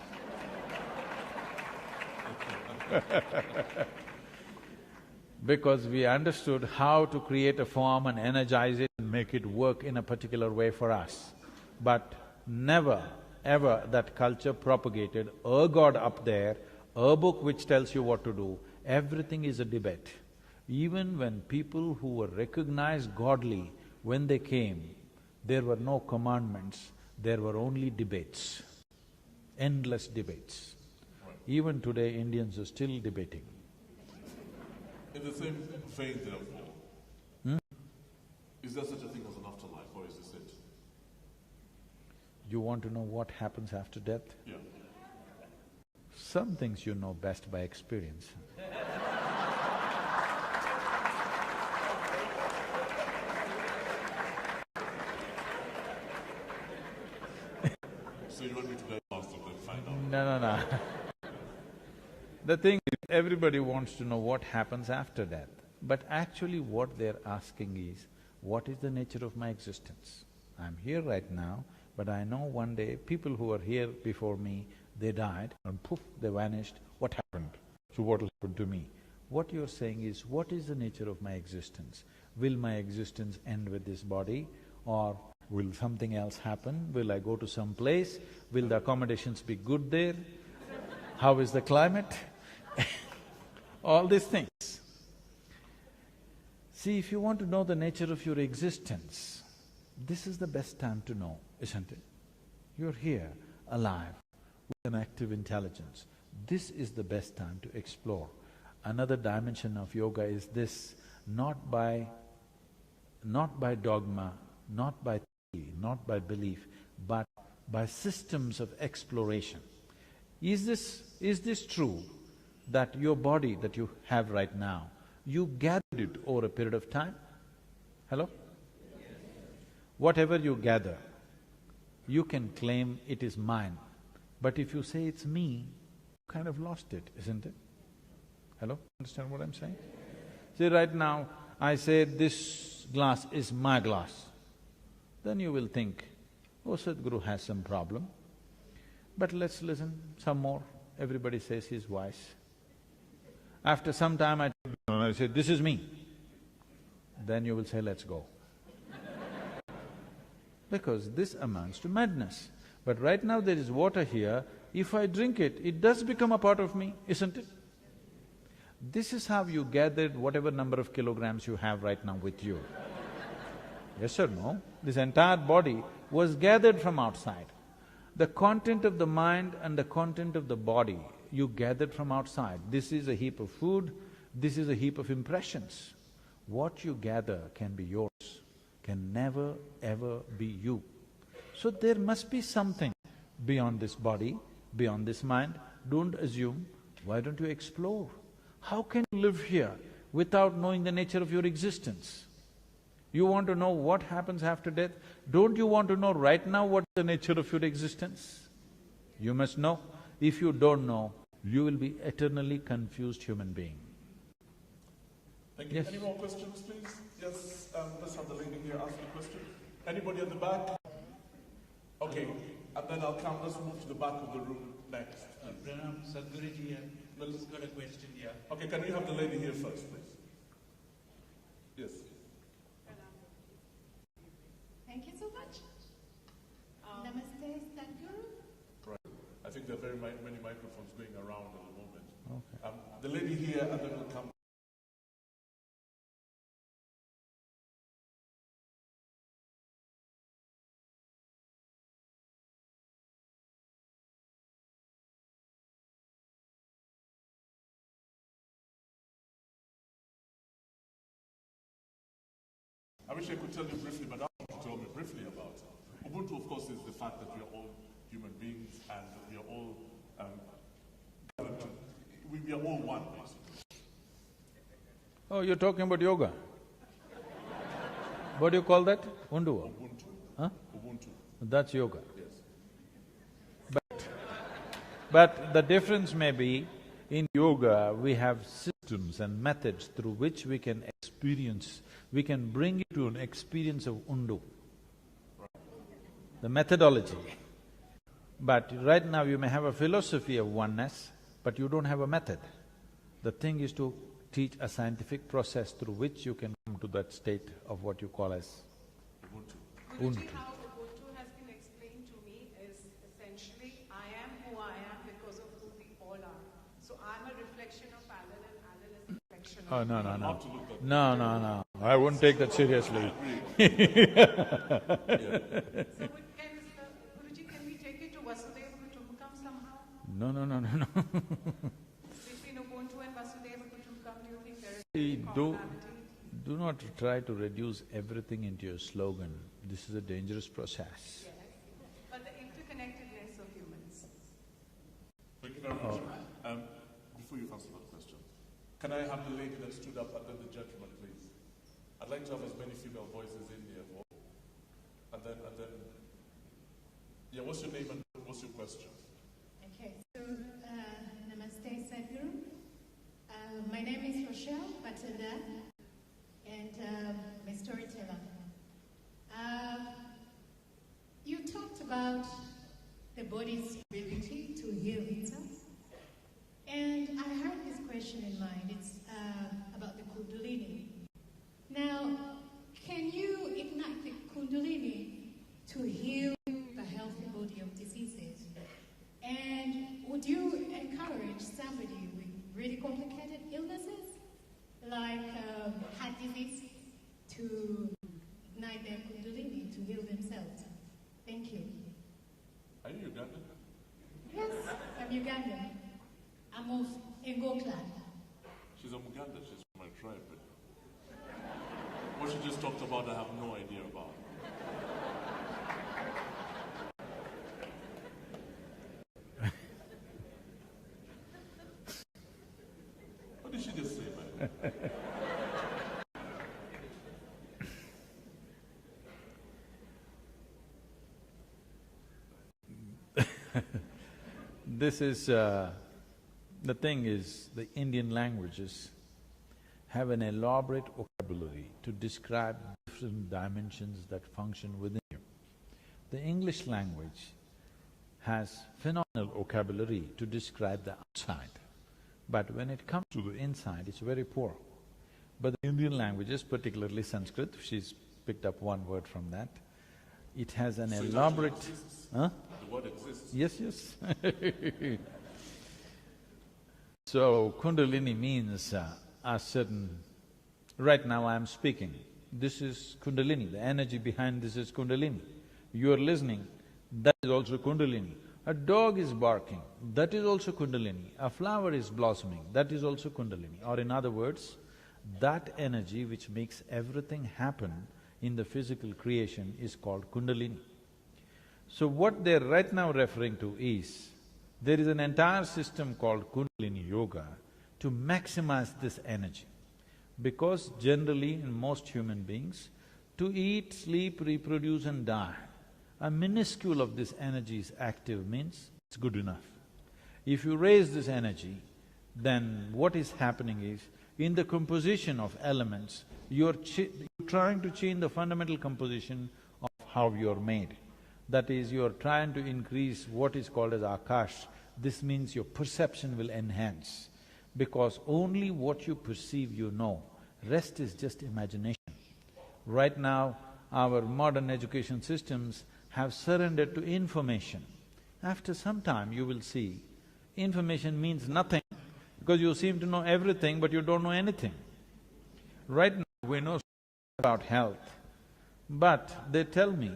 Because we understood how to create a form and energize it and make it work in a particular way for us. But never, ever that culture propagated a god up there, a book which tells you what to do. Everything is a debate. Even when people who were recognized godly, when they came, there were no commandments, there were only debates, endless debates. Even today, Indians are still debating. In the same vein, therefore, is there such a thing as an afterlife, or is this it? You want to know what happens after death? Yeah. Some things you know best by experience. So you want me to go faster and find out? No. The thing is, everybody wants to know what happens after death. But actually what they're asking is, what is the nature of my existence? I'm here right now, but I know one day people who were here before me, they died and poof, they vanished. What happened? So what will happen to me? What you're saying is, what is the nature of my existence? Will my existence end with this body, or will something else happen? Will I go to some place? Will the accommodations be good there? How is the climate? All these things. See, if you want to know the nature of your existence, this is the best time to know, isn't it? You're here, alive, with an active intelligence. This is the best time to explore. Another dimension of yoga is this, not by dogma, not by theory, not by belief, but by systems of exploration. Is this true that your body that you have right now, you gathered it over a period of time? Hello? Whatever you gather, you can claim it is mine. But if you say it's me, you kind of lost it, isn't it? Hello? Understand what I'm saying? See, right now, I say this glass is my glass. Then you will think, oh, Sadhguru has some problem. But let's listen some more. Everybody says he's wise. After some time I say, this is me. Then you will say, let's go. Because this amounts to madness. But right now there is water here, if I drink it, it does become a part of me, isn't it? This is how you gathered whatever number of kilograms you have right now with you. Yes or no? This entire body was gathered from outside. The content of the mind and the content of the body you gathered from outside. This is a heap of food, this is a heap of impressions. What you gather can be yours, can never ever be you. So there must be something beyond this body, beyond this mind. Don't assume. Why don't you explore? How can you live here without knowing the nature of your existence? You want to know what happens after death? Don't you want to know right now what's the nature of your existence? You must know. If you don't know, you will be eternally confused human being. Thank you. Yes. Any more questions, please? Yes, let's have the lady here ask a question. Anybody at the back? Okay, and then I'll come, let's move to the back of the room next. Pranam, Sadhguruji, I've just got a question here. Okay, can we have the lady here first, please? Yes. Thank you so much. Namaste, Sadhguru. Right. I think there are very many microphones going around at the moment. Okay. The lady here, and then we'll come. I wish I could tell you briefly, but I want you to tell me briefly about it. Ubuntu, of course, is the fact that we are all human beings and we are all we are all one, basically. Oh, you're talking about yoga? What do you call that? Undu? Ubuntu. Huh? Ubuntu. That's yoga. Yes. But the difference may be, in yoga, we have systems and methods through which we can experience, we can bring you to an experience of undu, the methodology. But right now you may have a philosophy of oneness, but you don't have a method. The thing is to teach a scientific process through which you can come to that state of what you call as Ubuntu. Guruji, how Ubuntu has been explained to me is essentially, I am who I am because of who we all are. So I'm a reflection of Alan and Alan is a reflection of… Oh, no, no, no. Not to look at No. I wouldn't take that seriously. So Guruji, can we take it to Vasudeva Kutumbakam somehow? No. Between Ubuntu and Vasudeva Kutumbakam, do you think there is See, any commonality? do not try to reduce everything into your slogan. This is a dangerous process. Yes, but the interconnectedness of humans. Thank you very much. Before you answer that question, can I have the lady that stood up and then the gentleman, please? I'd like to have as many female voices in here. And then, yeah, what's your name and what's your question? Okay, so Namaste, Sadhguru. My name is Rochelle Patanda, and I'm a storyteller. You talked about the body's ability to heal itself, and I heard this question in mind. It's about the Kundalini. Now, can you ignite the Kundalini to heal the healthy body of diseases? And would you encourage somebody with really complicated illnesses, like heart disease, to ignite their Kundalini to heal themselves? Thank you. Are you Ugandan? Yes, I'm Ugandan. I'm of Engo clan. She's a Muganda, she's from my tribe, but what she just talked about, I have no idea about. What did she just say, man? This is… the thing is, the Indian languages have an elaborate vocabulary to describe different dimensions that function within you. The English language has phenomenal vocabulary to describe the outside, but when it comes to the inside, it's very poor. But the Indian languages, particularly Sanskrit, she's picked up one word from that, it has an So it elaborate… actually exists. Huh? The word exists. Yes. So, Kundalini means a certain… Right now I am speaking, this is Kundalini, the energy behind this is Kundalini. You are listening, that is also Kundalini. A dog is barking, that is also Kundalini. A flower is blossoming, that is also Kundalini. Or in other words, That energy which makes everything happen in the physical creation is called Kundalini. So what they're right now referring to is, there is an entire system called Kundalini Yoga to maximize this energy. Because generally in most human beings, to eat, sleep, reproduce and die, a minuscule of this energy is active means it's good enough. If you raise this energy, then what is happening is, in the composition of elements, you're trying to change the fundamental composition of how you're made. That is, you're trying to increase what is called as akash. This means your perception will enhance, because only what you perceive you know, rest is just imagination. Right now, our modern education systems have surrendered to information. After some time, you will see, information means nothing, because you seem to know everything but you don't know anything. Right now, we know about health, but they tell me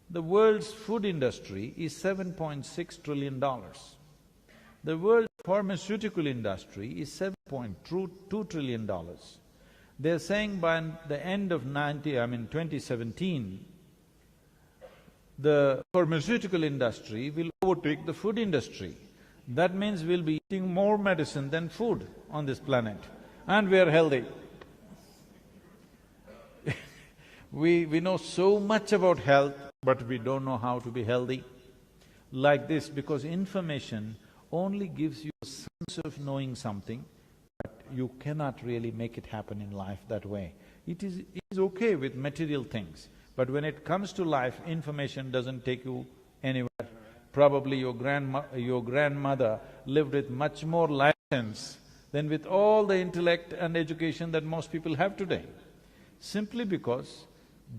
the world's food industry is $7.6 trillion. The world's pharmaceutical industry is $7.2 trillion. They're saying by the end of 2017, the pharmaceutical industry will overtake the food industry. That means we'll be eating more medicine than food on this planet, and we are healthy. We know so much about health, but we don't know how to be healthy. Like this, because information only gives you a sense of knowing something, but you cannot really make it happen in life that way. It is okay with material things, but when it comes to life, information doesn't take you anywhere. Probably your grandmother lived with much more life sense than with all the intellect and education that most people have today. Simply because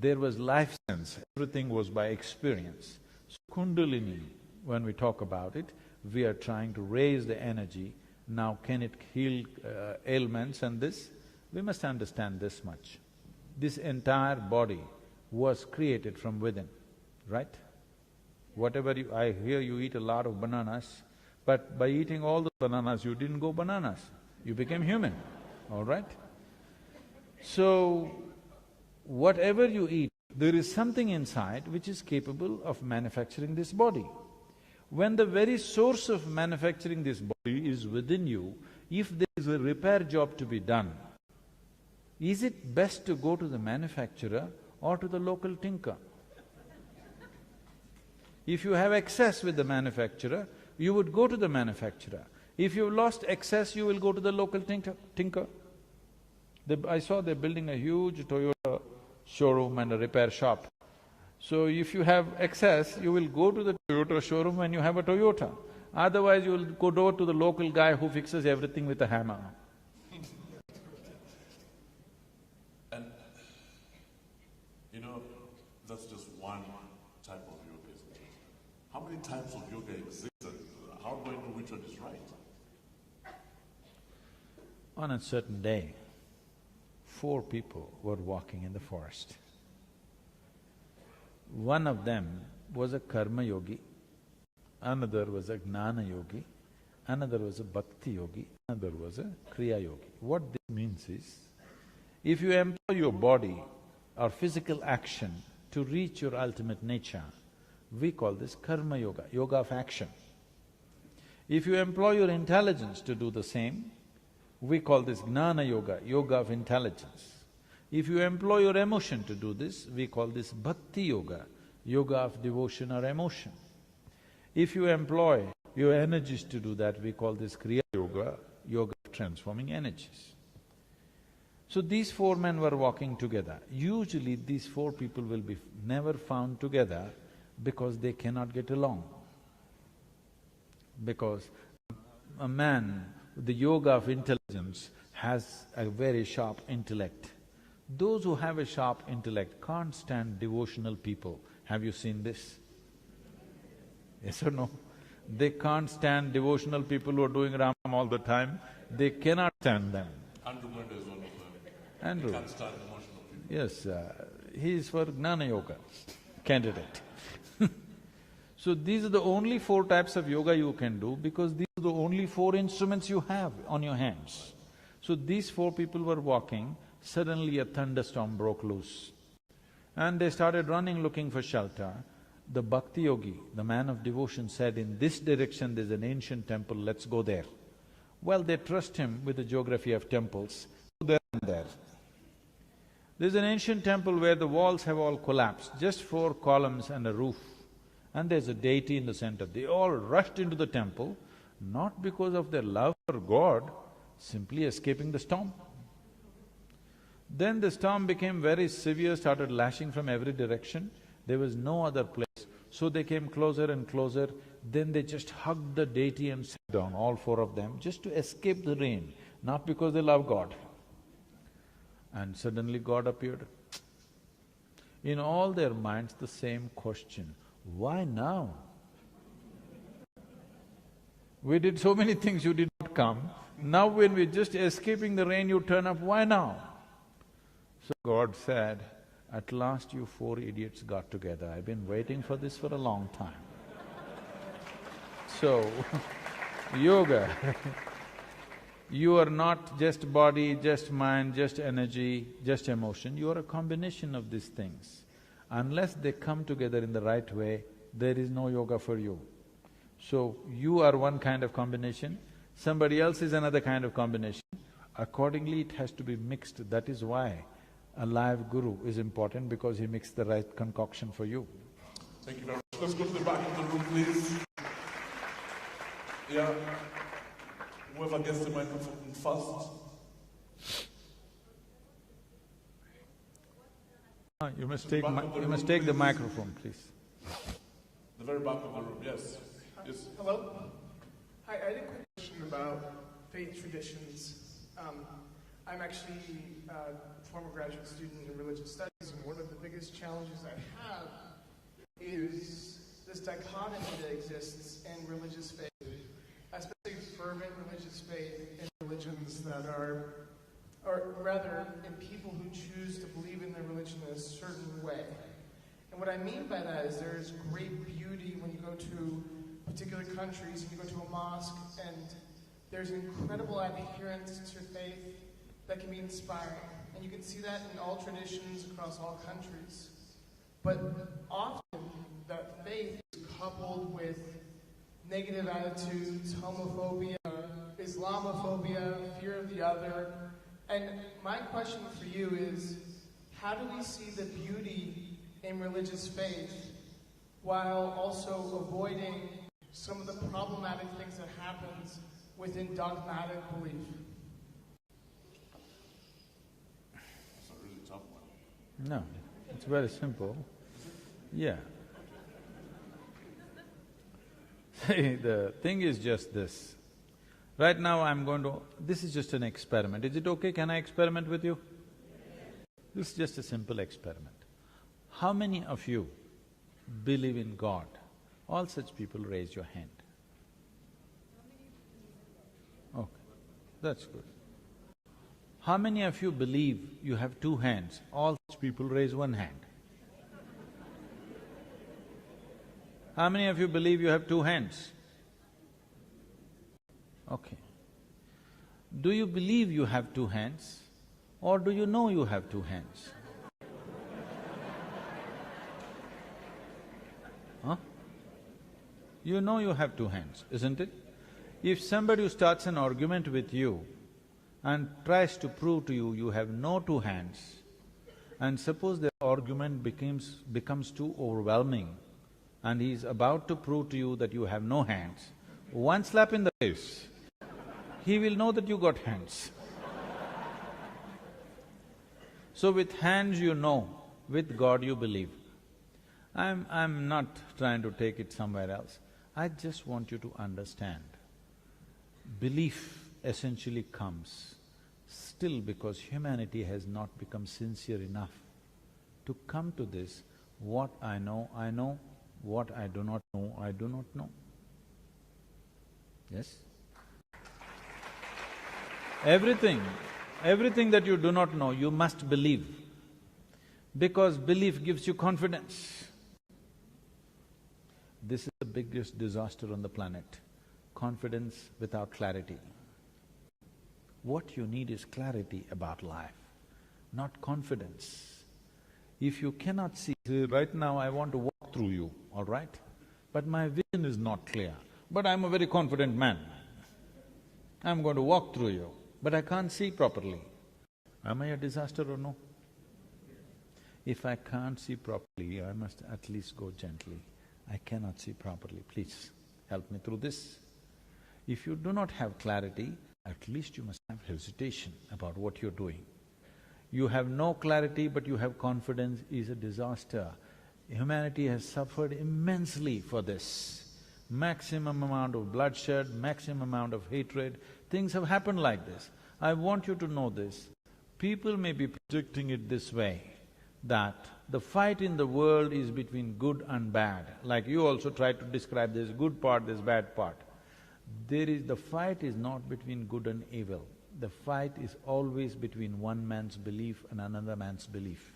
there was life sense, everything was by experience. So Kundalini, when we talk about it, we are trying to raise the energy. Now can it heal ailments and this? We must understand this much. This entire body was created from within, right? Whatever I hear you eat a lot of bananas, but by eating all the bananas, you didn't go bananas, you became human, all right? So, whatever you eat, there is something inside which is capable of manufacturing this body. When the very source of manufacturing this body is within you, if there is a repair job to be done, is it best to go to the manufacturer or to the local tinker? If you have excess with the manufacturer, you would go to the manufacturer. If you've lost excess, you will go to the local tinker. I saw they're building a huge Toyota showroom and a repair shop. So if you have excess, you will go to the Toyota showroom when you have a Toyota. Otherwise, you will go to the local guy who fixes everything with a hammer. And, you know, that's just one type of yoga, isn't it? How many types of yoga exist, and how do I know which one is right? On a certain day, 4 people were walking in the forest. One of them was a karma yogi, another was a gnana yogi, another was a bhakti yogi, another was a kriya yogi. What this means is, if you employ your body or physical action to reach your ultimate nature, we call this karma yoga, yoga of action. If you employ your intelligence to do the same, we call this gnana yoga, yoga of intelligence. If you employ your emotion to do this, we call this bhakti yoga, yoga of devotion or emotion. If you employ your energies to do that, we call this kriya yoga, yoga of transforming energies. So these 4 men were walking together. Usually these 4 people will be never found together because they cannot get along. Because a man with the yoga of intelligence has a very sharp intellect. Those who have a sharp intellect can't stand devotional people. Have you seen this? Yes or no? They can't stand devotional people who are doing Ramam all the time. They cannot stand them. Andrew Munda is one of them. Andrew. He can't stand emotional people. Yes, he is for Gnana Yoga candidate. So these are the only 4 types of yoga you can do, because these are the only 4 instruments you have on your hands. So these four people were walking, suddenly a thunderstorm broke loose. And they started running looking for shelter. The Bhakti Yogi, the man of devotion, said, in this direction there's an ancient temple, let's go there. Well, they trust him with the geography of temples, so they ran there. There's an ancient temple where the walls have all collapsed, just 4 columns and a roof, and there's a deity in the center. They all rushed into the temple, not because of their love for God, simply escaping the storm. Then the storm became very severe, started lashing from every direction. There was no other place. So they came closer and closer, then they just hugged the deity and sat down, all 4 of them, just to escape the rain, not because they love God. And suddenly God appeared. In all their minds, the same question, why now? We did so many things, you did not come. Now when we're just escaping the rain, you turn up, why now? So God said, at last you 4 idiots got together. I've been waiting for this for a long time. So, yoga, you are not just body, just mind, just energy, just emotion, you are a combination of these things. Unless they come together in the right way, there is no yoga for you. So, you are one kind of combination, somebody else is another kind of combination. Accordingly, it has to be mixed. That is why a live guru is important, because he mixed the right concoction for you. Thank you very much. Let's go to the back of the room, please. Yeah. Whoever gets the microphone first. You must take the microphone, please. The very back of the room, yes. Yes. Hello? Hi, I had a quick question about faith traditions. I'm actually a former graduate student in religious studies, and one of the biggest challenges I have is this dichotomy that exists in religious faith, especially fervent religious faith in religions that are, or rather in people who choose to believe in their religion in a certain way. And what I mean by that is there is great beauty when you go to particular countries and you go to a mosque, and there's incredible adherence to faith that can be inspiring. And you can see that in all traditions across all countries. But often that faith is coupled with negative attitudes, homophobia, Islamophobia, fear of the other. And my question for you is, how do we see the beauty in religious faith while also avoiding some of the problematic things that happens within dogmatic belief? That's a really tough one. No, it's very simple. Yeah. See, the thing is just this. Right now I'm going to… this is just an experiment. Is it okay? Can I experiment with you? This is just a simple experiment. How many of you believe in God? All such people raise your hand. Okay, that's good. How many of you believe you have 2 hands? All such people raise 1 hand. How many of you believe you have 2 hands? Okay. Do you believe you have 2 hands, or do you know you have 2 hands? Huh? You know you have 2 hands, isn't it? If somebody who starts an argument with you and tries to prove to you you have no 2 hands, and suppose the argument becomes too overwhelming and he's about to prove to you that you have no hands, one slap in the face, he will know that you got hands. So with hands you know, with God you believe. I'm not trying to take it somewhere else. I just want you to understand, belief essentially comes still because humanity has not become sincere enough to come to this, what I know, what I do not know, I do not know. Yes? Everything that you do not know, you must believe, because belief gives you confidence. This is the biggest disaster on the planet, confidence without clarity. What you need is clarity about life, not confidence. If you cannot see, right now I want to walk through you, all right? But my vision is not clear. But I'm a very confident man. I'm going to walk through you, but I can't see properly. Am I a disaster or no? If I can't see properly, I must at least go gently. I cannot see properly, please help me through this. If you do not have clarity, at least you must have hesitation about what you're doing. You have no clarity but you have confidence is a disaster. Humanity has suffered immensely for this. Maximum amount of bloodshed, maximum amount of hatred, things have happened like this. I want you to know this. People may be projecting it this way, that the fight in the world is between good and bad. Like you also tried to describe there's good part, there's bad part. The fight is not between good and evil. The fight is always between one man's belief and another man's belief.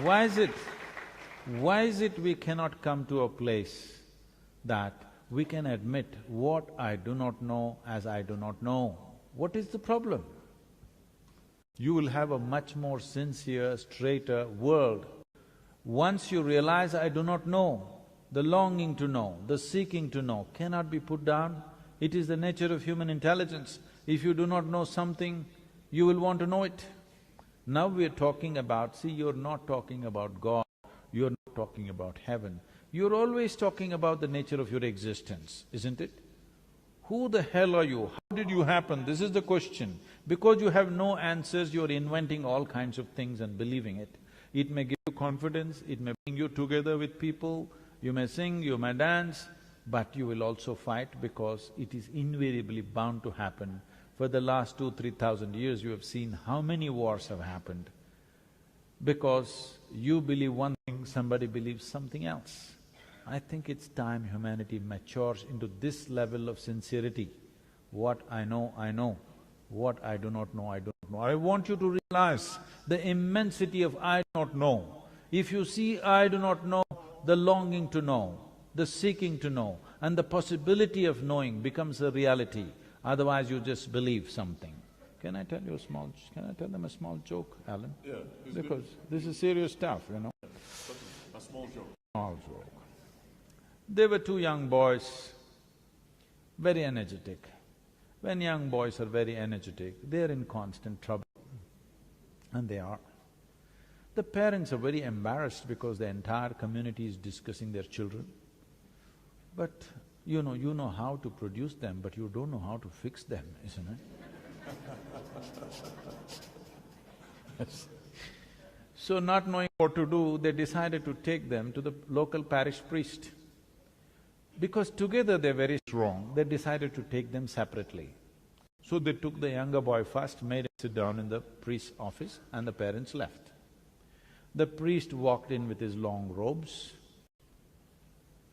Why is it? Why is it we cannot come to a place that we can admit what I do not know as I do not know? What is the problem? You will have a much more sincere, straighter world. Once you realize I do not know, the longing to know, the seeking to know cannot be put down. It is the nature of human intelligence. If you do not know something, you will want to know it. Now we're talking about… see, you're not talking about God, you're not talking about heaven. You're always talking about the nature of your existence, isn't it? Who the hell are you? How did you happen? This is the question. Because you have no answers, you're inventing all kinds of things and believing it. It may give you confidence, it may bring you together with people, you may sing, you may dance, but you will also fight because it is invariably bound to happen. For the last 2,000–3,000 years, you have seen how many wars have happened. Because you believe one thing, somebody believes something else. I think it's time humanity matures into this level of sincerity. What I know, I know. What I do not know, I do not know. I want you to realize the immensity of I do not know. If you see I do not know, the longing to know, the seeking to know, and the possibility of knowing becomes a reality. Otherwise you just believe something. Can I tell them a small joke, Alan? Yeah. Because this is serious stuff, you know. A small joke. Small joke. There were two young boys, very energetic. When young boys are very energetic, they're in constant trouble. And they are. The parents are very embarrassed because the entire community is discussing their children. But you know how to produce them, but you don't know how to fix them, isn't it? So not knowing what to do, they decided to take them to the local parish priest. Because together they're very strong, they decided to take them separately. So they took the younger boy first, made him sit down in the priest's office, and the parents left. The priest walked in with his long robes,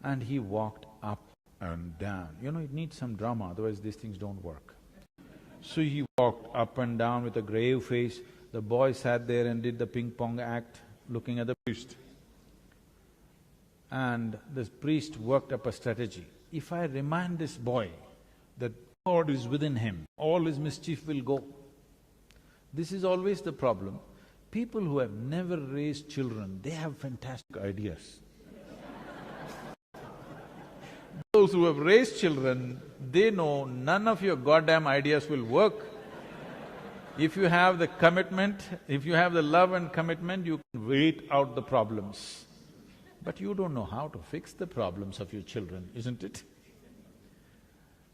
and he walked up and down. You know, it needs some drama, otherwise these things don't work. So he walked up and down with a grave face. The boy sat there and did the ping-pong act, looking at the priest. And the priest worked up a strategy. If I remind this boy that God is within him, all his mischief will go. This is always the problem. People who have never raised children, they have fantastic ideas. Those who have raised children, they know none of your goddamn ideas will work. If you have the commitment, if you have the love and commitment, you can wait out the problems. But you don't know how to fix the problems of your children, isn't it?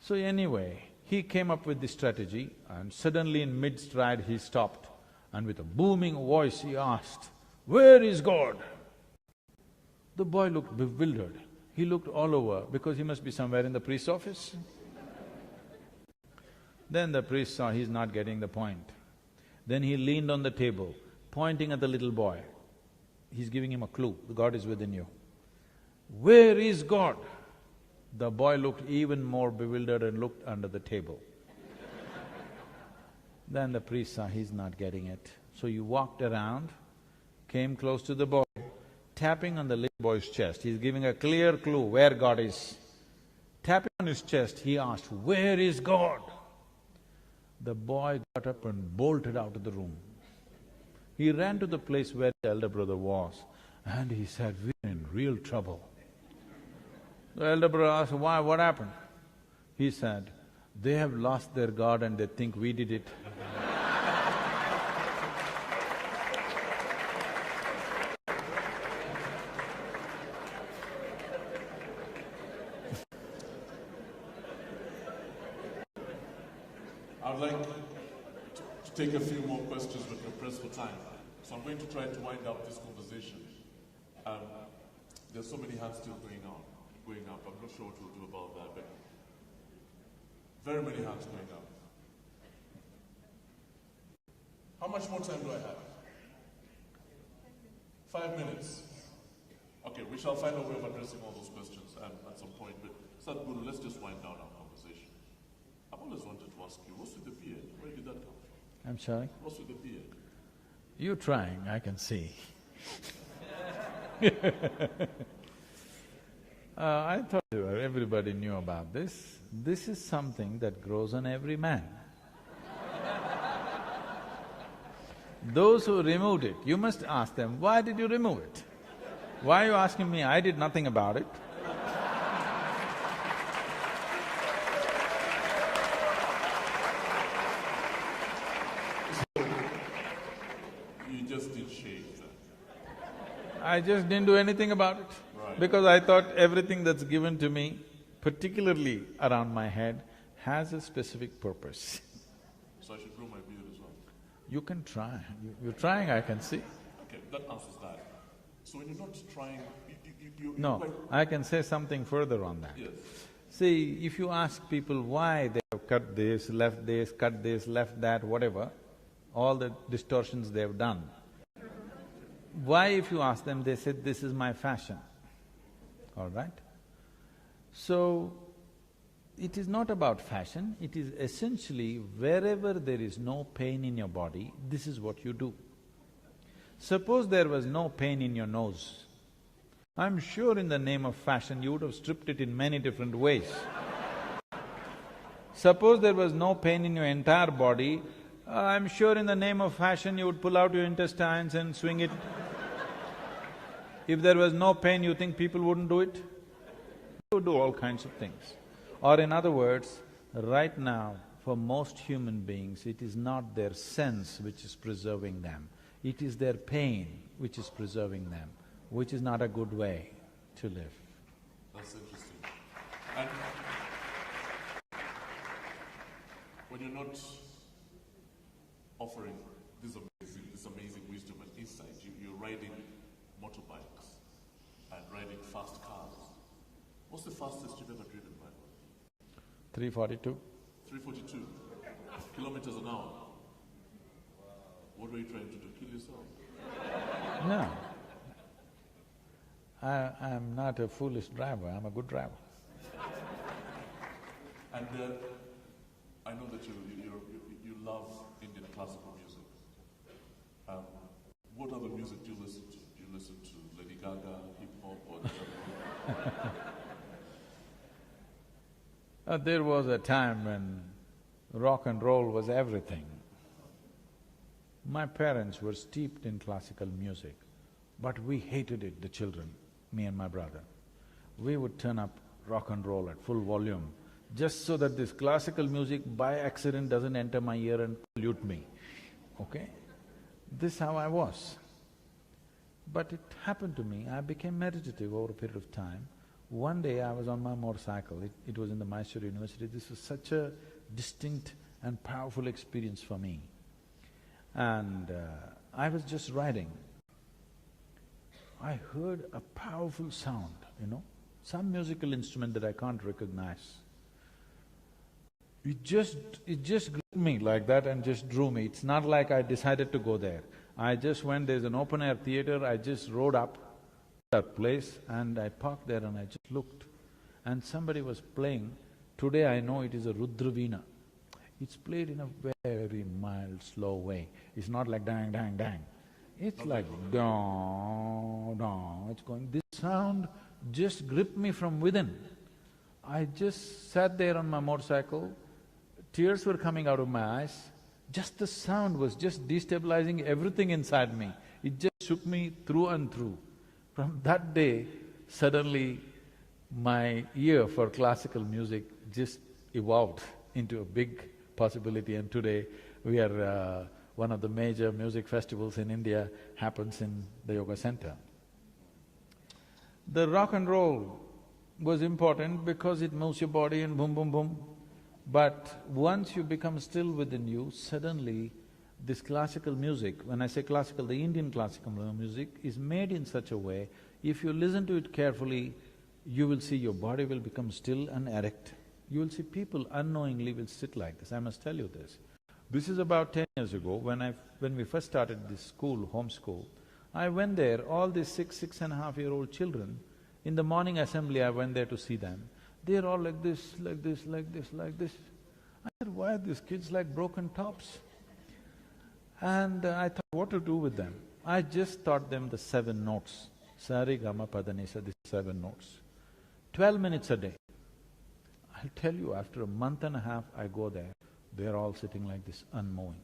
So anyway, he came up with this strategy, and suddenly in mid-stride he stopped, and with a booming voice he asked, "Where is God?" The boy looked bewildered. He looked all over because he must be somewhere in the priest's office. Then the priest saw he's not getting the point. Then he leaned on the table, pointing at the little boy. He's giving him a clue, God is within you. "Where is God?" The boy looked even more bewildered and looked under the table. Then the priest saw he's not getting it. So he walked around, came close to the boy, tapping on the little boy's chest. He's giving a clear clue where God is. Tapping on on his chest, he asked, "Where is God?" The boy got up and bolted out of the room. He ran to the place where the elder brother was and he said, "We're in real trouble." The elder brother asked, "Why? What happened?" He said, "They have lost their God and they think we did it." I'd like to take a few more questions, but we're pressed for time. So I'm going to try to wind up this conversation. There's so many hands still going up. I'm not sure what we'll do about that, but very many hands going up. How much more time do I have? 5 minutes. Okay, we shall find a way of addressing all those questions at some point, but Sadhguru, let's just wind down our conversation. I've always wanted to ask you, what's with the beard? Where did that come from? I'm sorry? What's with the beard? You're trying, I can see. I thought everybody knew about this. This is something that grows on every man. Those who removed it, you must ask them, why did you remove it? Why are you asking me? I did nothing about it. You just did shave that. I just didn't do anything about it. Right. Because I thought everything that's given to me, particularly around my head, has a specific purpose. So I should grow my beard as well? You can try. You're trying, I can see. Okay, that answers that. So when you're not trying, you're No, quite… I can say something further on that. Yes. See, if you ask people why they have cut this, left that, whatever, all the distortions they have done, why if you ask them, they said, "This is my fashion." All right? So, it is not about fashion, it is essentially wherever there is no pain in your body, this is what you do. Suppose there was no pain in your nose, I'm sure in the name of fashion you would have stripped it in many different ways. Suppose there was no pain in your entire body, I'm sure in the name of fashion you would pull out your intestines and swing it. If there was no pain, you think people wouldn't do it? They would do all kinds of things. Or in other words, right now, for most human beings, it is not their sense which is preserving them, it is their pain which is preserving them, which is not a good way to live. That's interesting. And when you're not offering this amazing wisdom and insight, you're riding motorbikes and riding fast cars. What's the fastest you've ever driven by? 342. 342 kilometers an hour. What were you trying to do? Kill yourself? No. I'm not a foolish driver, I'm a good driver. And I know that you love Indian classical music. What other music do you listen to? Do you listen to Lady Gaga, hip-hop, or… There was a time when rock and roll was everything. My parents were steeped in classical music, but we hated it, the children, me and my brother. We would turn up rock and roll at full volume, just so that this classical music by accident doesn't enter my ear and pollute me, okay? This is how I was. But it happened to me, I became meditative over a period of time. One day I was on my motorcycle, it was in the Mysore University, this was such a distinct and powerful experience for me. And I was just riding. I heard a powerful sound, some musical instrument that I can't recognize. It just gripped me like that and just drew me. It's not like I decided to go there. I just went, there's an open-air theatre, I just rode up that place and I parked there and I just looked. And somebody was playing, today I know it is a Rudraveena. It's played in a very mild, slow way. It's not like dang, dang, dang. It's like dong, dong, it's going… This sound just gripped me from within. I just sat there on my motorcycle, tears were coming out of my eyes, just the sound was just destabilizing everything inside me. It just shook me through and through. From that day, suddenly my ear for classical music just evolved into a big possibility, and today we are one of the major music festivals in India happens in the yoga center. The rock and roll was important because it moves your body and boom, boom, boom. But once you become still within you, suddenly this classical music, when I say classical, the Indian classical music is made in such a way, if you listen to it carefully, you will see your body will become still and erect. You will see people unknowingly will sit like this, I must tell you this. This is about 10 years ago when we first started this school, homeschool. I went there, all these 6.5-year-old children, in the morning assembly I went there to see them. They're all like this, like this, like this, like this. I said, why are these kids like broken tops? And I thought what to do with them. I just taught them the 7 notes. Sari, Gama, Pada, Nisa, these 7 notes. 12 minutes a day. I'll tell you, after a month and a half I go there, they're all sitting like this, unmoving.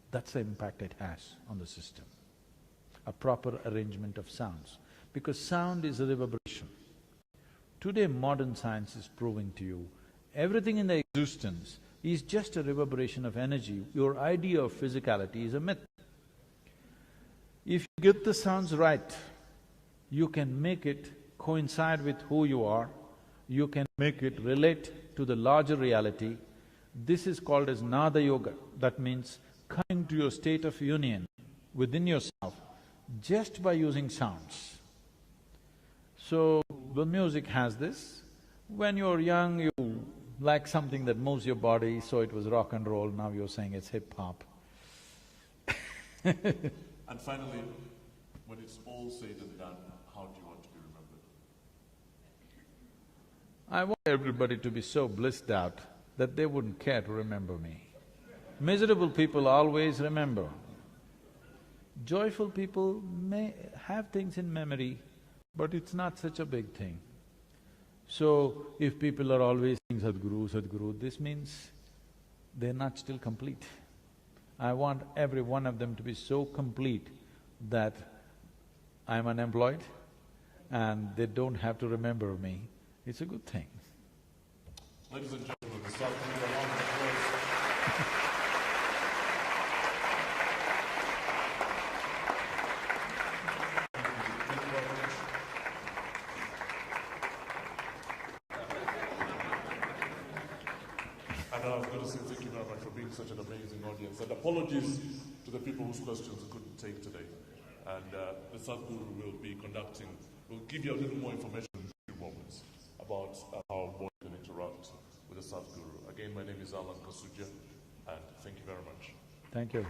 That's the impact it has on the system. A proper arrangement of sounds. Because sound is a reverberation. Today modern science is proving to you, everything in the existence is just a reverberation of energy. Your idea of physicality is a myth. If you get the sounds right, you can make it coincide with who you are, you can make it relate to the larger reality. This is called as Nada Yoga. That means coming to your state of union within yourself just by using sounds. So, the music has this. When you're young, you like something that moves your body, so it was rock and roll, now you're saying it's hip-hop. And finally, when it's all said and done, how do you want to be remembered? I want everybody to be so blissed out that they wouldn't care to remember me. Miserable people always remember. Joyful people may have things in memory, but it's not such a big thing. So, if people are always saying Sadhguru, Sadhguru, this means they're not still complete. I want every one of them to be so complete that I'm unemployed and they don't have to remember me. It's a good thing. Ladies and gentlemen, the Sadhguru, a round of applause. And I've got to say thank you very much for being such an amazing audience. And apologies to the people whose questions I couldn't take today. And the Sadhguru will be conducting, will give you a little more information in a few moments about how one can interact with the Sadhguru. Again, my name is Kasujja, and thank you very much. Thank you.